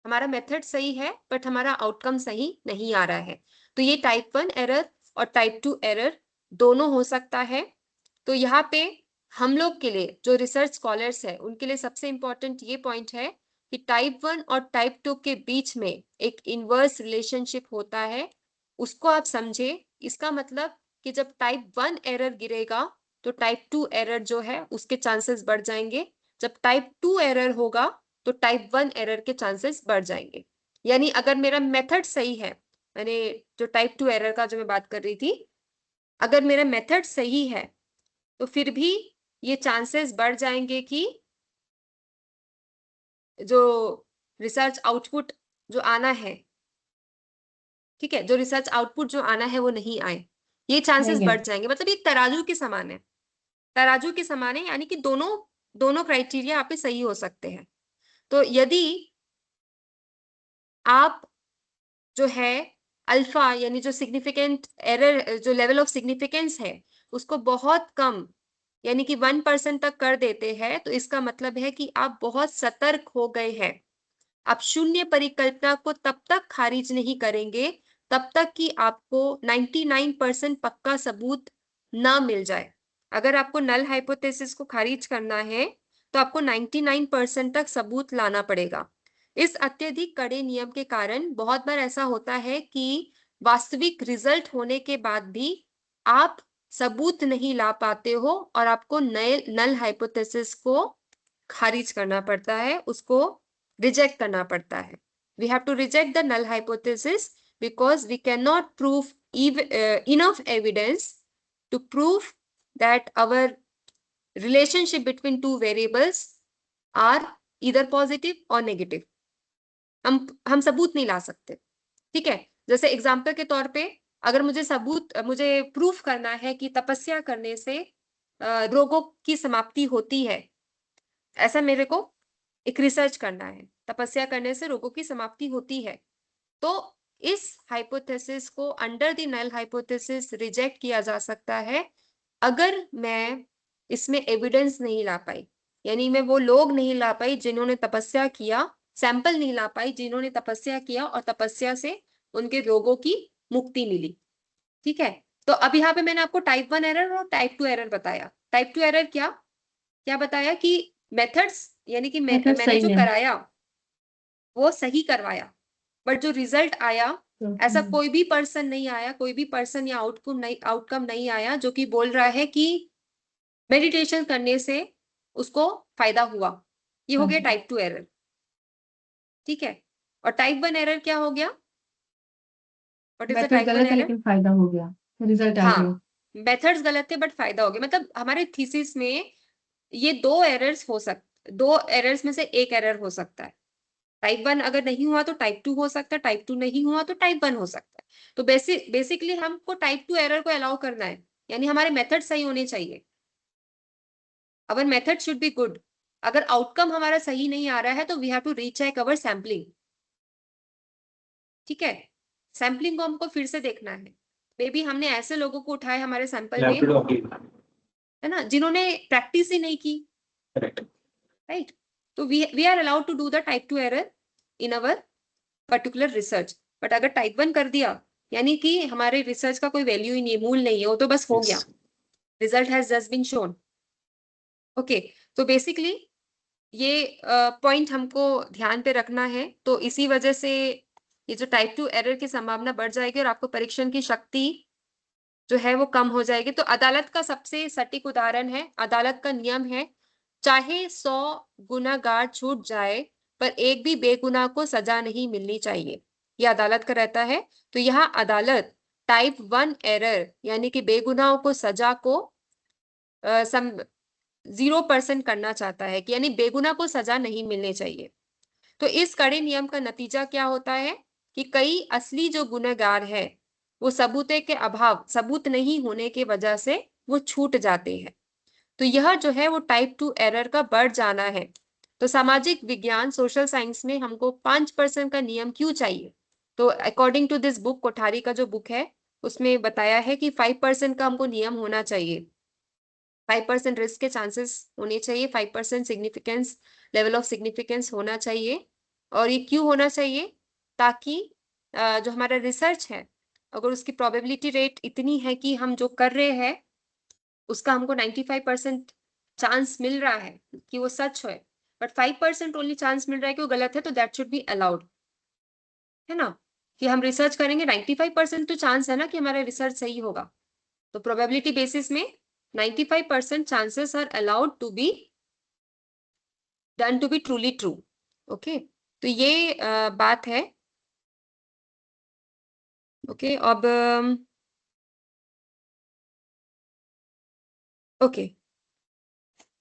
हमारा मेथड सही है बट हमारा आउटकम सही नहीं आ रहा है। तो ये टाइप 1 एरर और टाइप 2 एरर दोनों हो सकता है। तो यहाँ पे हम लोग के लिए जो रिसर्च स्कॉलर्स है उनके लिए सबसे इंपॉर्टेंट ये पॉइंट है कि टाइप 1 और टाइप 2 के बीच में एक इनवर्स रिलेशनशिप होता है, उसको आप समझे। इसका मतलब कि जब टाइप 1 एरर गिरेगा तो टाइप 2 एरर जो है उसके चांसेस बढ़ जाएंगे, जब टाइप 2 एरर होगा तो टाइप 1 एरर के चांसेस बढ़ जाएंगे। यानी अगर मेरा मेथड सही है, मैंने जो टाइप 2 एरर का जो मैं बात कर रही थी, अगर मेरा मेथड सही है तो फिर भी ये चांसेस बढ़ जाएंगे कि जो रिसर्च आउटपुट जो आना है, ठीक है, जो रिसर्च आउटपुट जो आना है वो नहीं आए, ये चांसेस बढ़ जाएंगे। मतलब ये तराजू के समान है, तराजू के समान है, यानी कि दोनों दोनों क्राइटेरिया आप पे सही हो सकते हैं। तो यदि आप जो है अल्फा यानी जो सिग्निफिकेंट एरर, जो लेवल ऑफ सिग्निफिकेंस है उसको बहुत कम यानी कि 1% तक कर देते हैं, तो इसका मतलब है कि आप बहुत सतर्क हो गए हैं। आप शून्य परिकल्पना को तब तक खारिज नहीं करेंगे तब तक कि आपको 99% पक्का सबूत ना मिल जाए। अगर आपको नल हाइपोथेसिस को खारिज करना है तो आपको 99% तक सबूत लाना पड़ेगा। इस अत्यधिक कड़े नियम के कारण बहुत बार ऐसा होता है कि वास्तविक रिजल्ट होने के बाद भी आप सबूत नहीं ला पाते हो और आपको नए नल हाइपोथेसिस को खारिज करना पड़ता है, उसको रिजेक्ट करना पड़ता है। We have to reject the null hypothesis because we cannot prove enough evidence to prove that our relationship between two variables are either positive or negative. हम सबूत नहीं ला सकते, ठीक है। जैसे एग्जाम्पल के तौर पे अगर मुझे प्रूफ करना है कि तपस्या करने से रोगों की समाप्ति होती है, ऐसा मेरे को एक रिसर्च करना है, तपस्या करने से रोगों की समाप्ति होती है, तो इस हाइपोथेसिस को under the null hypothesis reject किया जा सकता है अगर मैं इसमें एविडेंस नहीं ला पाई, यानी मैं वो लोग नहीं ला पाई जिन्होंने तपस्या किया, सैंपल नहीं ला पाई जिन्होंने तपस्या किया और तपस्या से उनके रोगों की मुक्ति मिली, ठीक है। तो अब यहाँ पे मैंने आपको टाइप 1 एरर और टाइप 2 एरर बताया। टाइप 2 एरर क्या क्या बताया कि मेथड्स यानी कि मैंने जो कराया वो सही करवाया बट जो रिजल्ट आया ऐसा कोई भी पर्सन नहीं आया, कोई भी पर्सन या आउटकम नहीं आया जो कि बोल रहा है कि मेडिटेशन करने से उसको फायदा हुआ। ये हो गया टाइप 2 एरर, ठीक है। और टाइप 1 एरर क्या हो गया, what is the type 1 error? लेकिन फायदा हो गया, रिजल्ट आ गया। मेथड्स गलत थे बट फायदा हो गया। मतलब हमारे थीसिस में ये दो एरर्स में से एक एरर हो सकता है। टाइप 1 अगर नहीं हुआ तो टाइप 2 हो सकता है, टाइप 2 नहीं हुआ तो टाइप 1 हो सकता है। तो बेसिकली हमको टाइप 2 एरर को अलाउ करना है, यानी हमारे मेथड सही होने चाहिए। Our method should be good. अगर आउटकम हमारा सही नहीं आ रहा है तो we have to recheck our sampling, ठीक है। सैम्पलिंग को हमको फिर से देखना है। मे बी हमने ऐसे लोगों को उठाए हमारे सैंपल में, है ना, जिन्होंने प्रैक्टिस ही नहीं की, राइट। तो we are allowed to do the type 2 error in our particular research. But अगर टाइप 1 कर दिया यानी कि हमारे रिसर्च का कोई वैल्यू ही नहीं है, मूल नहीं है, वो तो बस हो गया, result has just been shown. Okay, तो बेसिकली ये पॉइंट हमको ध्यान पे रखना है। तो इसी वजह से ये जो टाइप 2 एरर की संभावना बढ़ जाएगी और आपको परीक्षण की शक्ति जो है वो कम हो जाएगी। तो अदालत का सबसे सटीक उदाहरण है, अदालत का नियम है, चाहे 100 गुनाहगार छूट जाए पर एक भी बेगुनाह को सजा नहीं मिलनी चाहिए, ये अदालत का रहता है। तो यहाँ अदालत टाइप 1 एरर यानी कि बेगुनाहों को सजा को सम 0% करना चाहता है कि यानी बेगुनाह को सजा नहीं मिलनी चाहिए। तो इस कड़े नियम का नतीजा क्या होता है कि कई असली जो गुनहगार है वो सबूत नहीं होने की वजह से वो छूट जाते हैं। तो यह जो है वो टाइप 2 एरर का बढ़ जाना है। तो सामाजिक विज्ञान सोशल साइंस में हमको 5% का नियम क्यों चाहिए? तो according to this book, Kothari का जो बुक है उसमें बताया है कि 5% का हमको नियम होना चाहिए। 5% रिस्क के चांसेस होने चाहिए, 5% सिग्निफिकेंस, लेवल ऑफ सिग्निफिकेंस होना चाहिए। और ये क्यों होना चाहिए? ताकि जो हमारा रिसर्च है, अगर उसकी प्रोबेबिलिटी रेट इतनी है कि हम जो कर रहे हैं उसका हमको 95% चांस मिल रहा है कि वो सच है, बट 5% ओनली चांस मिल रहा है कि वो गलत है, तो दैट शुड बी अलाउड, है ना? कि हम रिसर्च करेंगे, 95% तो चांस है ना कि हमारा रिसर्च सही होगा। तो प्रोबेबिलिटी बेसिस में 95% chances are allowed to be done to be truly true. Okay, तो ये बात है। ओके, अब ओके,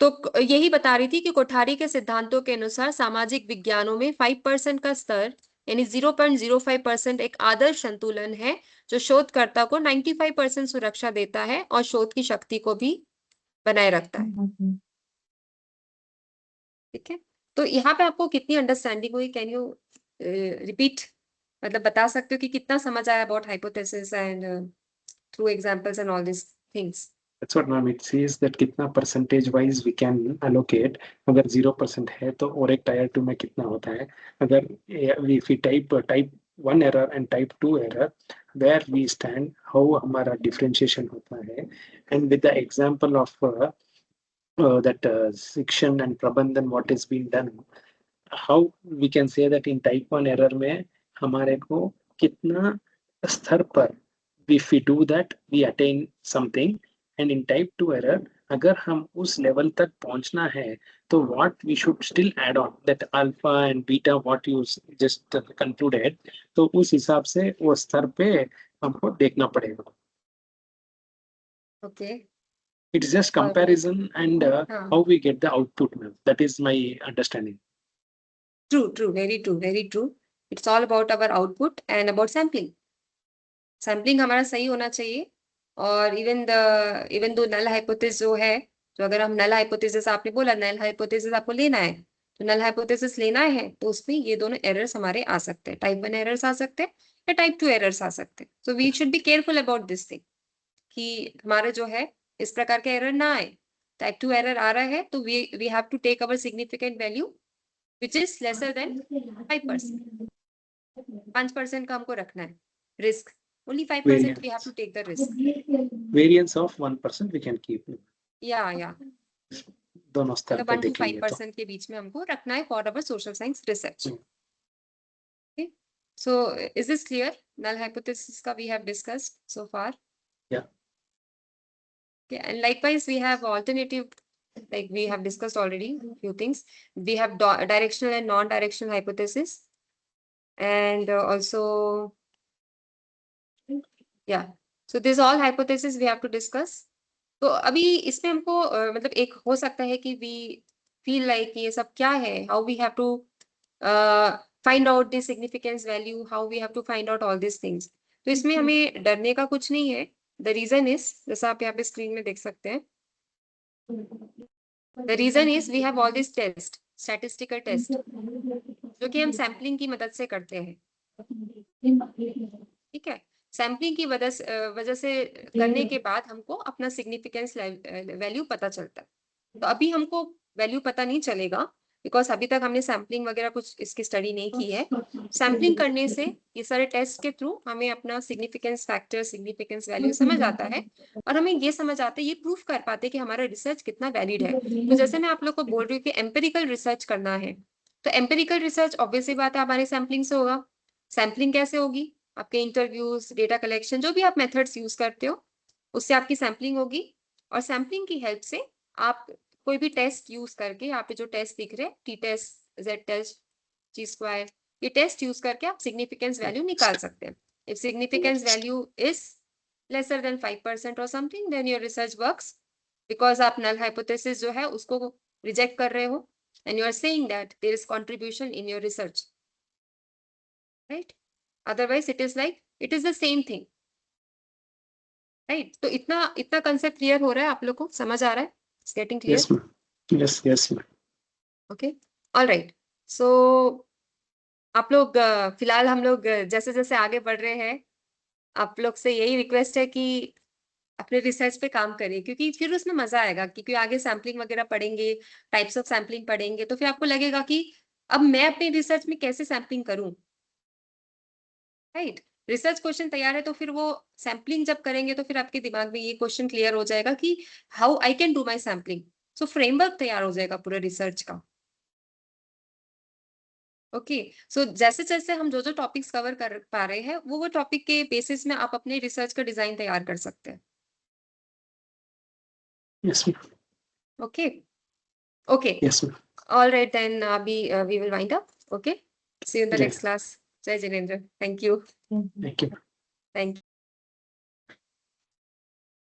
तो यही बता रही थी कि कोठारी के सिद्धांतों के अनुसार सामाजिक विज्ञानों में 5% का स्तर यानी 0.05% एक आदर्श संतुलन है जो शोधकर्ता को 95% सुरक्षा देता है और शोध की शक्ति को भी बनाए रखता है। ठीक है, तो यहाँ पे आपको कितनी अंडरस्टैंडिंग हुई? कैन यू रिपीट, मतलब बता सकते हो कि कितना समझ आया about hypothesis and through examples and all this things? That's what ma'am it says that कितना percentage wise we can allocate. अगर 0% है तो और एक टायर 2 में कितना होता है? अगर if we type 1 error and type 2 error, where we stand, how हमारा differentiation होता है, and with the example of that section and prabandhan what is being done, how we can say that in type 1 error में हमारे को कितना स्तर पर if we do that we attain something, and in type 2 error अगर हम उस लेवल तक पहुंचना है तो what we should still add on that alpha and beta what you just concluded, तो उस हिसाब से वो स्तर पे हमको देखना पड़ेगा। Okay, It's just comparison and how we get the output, ma'am. That is my understanding. True, very true. It's all about our output and about sampling. Sampling हमारा सही होना चाहिए। और इवन दो नल हाइपोथेसिस जो है, तो अगर हम नल हाइपोथेसिस, आपने बोला नल हाइपोथेसिस आपको लेना है, तो नल हाइपोथेसिस लेना है तो उसमें ये दोनों एरर्स हमारे आ सकते हैं, टाइप 1 एरर्स आ सकते हैं या टाइप 2 एरर्स आ सकते हैं। So we should be careful about this thing कि हमारे जो है इस प्रकार के एरर ना आए। टाइप 2 एरर आ रहा है तो we have to take our significant value which is lesser than 5%। 5% का हमको रखना है risk, only 5% we have to take the risk. Variance of 1% we can keep. या दोनों स्तर मतलब पे 1 to देखेंगे तो 5% के बीच में हमको रखना है for our social science research. Hmm. Okay, so is this clear? Null hypothesis का we have discussed so far. Yeah. Okay, and likewise we have alternative, like we have discussed already few things. We have directional and non-directional hypothesis, and also yeah, so this all hypothesis we have to discuss. तो अभी इसमें हमको मतलब एक हो सकता है कि वी फील लाइक ये सब क्या है, how we have to find out the significance value, how we have to find out all this things. तो इसमें हमें डरने का कुछ नहीं है। द रीजन इज, जैसा आप यहाँ पे स्क्रीन में देख सकते हैं, the reason is we have all this test, statistical test, जो कि हम सैम्पलिंग की मदद से करते हैं। ठीक है, सैम्पलिंग की वजह से करने के बाद हमको अपना सिग्निफिकेंस वैल्यू पता चलता है। तो अभी हमको वैल्यू पता नहीं चलेगा बिकॉज अभी तक हमने सैम्पलिंग वगैरह कुछ इसकी स्टडी नहीं की है। सैम्पलिंग करने से ये सारे टेस्ट के थ्रू हमें अपना सिग्निफिकेंस फैक्टर, सिग्निफिकेंस वैल्यू समझ आता है और हमें ये समझ आता है, ये प्रूफ कर पाते हैं कि हमारा रिसर्च कितना वैलिड है। तो जैसे मैं आप लोग को बोल रही हूँ कि एम्पेरिकल रिसर्च करना है, तो एम्पेरिकल रिसर्च ऑब्वियसली बात है हमारे सैम्पलिंग से होगा। सैम्पलिंग कैसे होगी? आपके इंटरव्यूज, डेटा कलेक्शन, जो भी आप मेथड्स यूज करते हो उससे आपकी सैम्पलिंग होगी। और सैम्पलिंग की हेल्प से आप कोई भी टेस्ट यूज करके, यहाँ पे जो टेस्ट दिख रहे हैं, टी टेस्ट, जेड टेस्ट, जी स्क्वायर, ये टेस्ट यूज करके आप सिग्निफिकेंस वैल्यू निकाल सकते हैं। If significance value is lesser than 5% or something, then your research works because आप नल हाइपोथेसिस जो है उसको रिजेक्ट कर रहे हो and you are saying that there is contribution in your research, right? Otherwise it is like it is the same thing, right? तो इतना इतना कंसेप्ट क्लियर हो रहा है आप लोग को, समझ आ रहा है? It's getting clear? Yes, ma'am. Yes, ma'am. Okay, all right. So आप लोग फिलहाल हम लोग जैसे जैसे आगे बढ़ रहे हैं, आप लोग से यही रिक्वेस्ट है कि अपने रिसर्च पे काम करिए, क्योंकि फिर उसमें मजा आएगा, क्योंकि आगे सैम्पलिंग वगैरह पढ़ेंगे, टाइप्स ऑफ सैम्पलिंग पढ़ेंगे, तो फिर आपको लगेगा कि अब मैं अपने रिसर्च में कैसे सैम्पलिंग करूं, राइट? रिसर्च क्वेश्चन तैयार है तो फिर वो सैम्पलिंग जब करेंगे तो फिर आपके दिमाग में ये क्वेश्चन क्लियर हो जाएगा कि how I can do my sampling. So framework तैयार हो जाएगा पूरे रिसर्च का। ओके, सो जैसे जैसे हम जो जो टॉपिक्स कवर कर पा रहे हैं वो टॉपिक के बेसिस में आप अपने रिसर्च का डिजाइन तैयार कर सकते हैं। Yes, ma'am. Okay okay, Yes, ma'am. All right then अभी we will wind up. Okay, see you in the Jai. Next class. जय जिनेंद्र, thank you. Thank you. Thank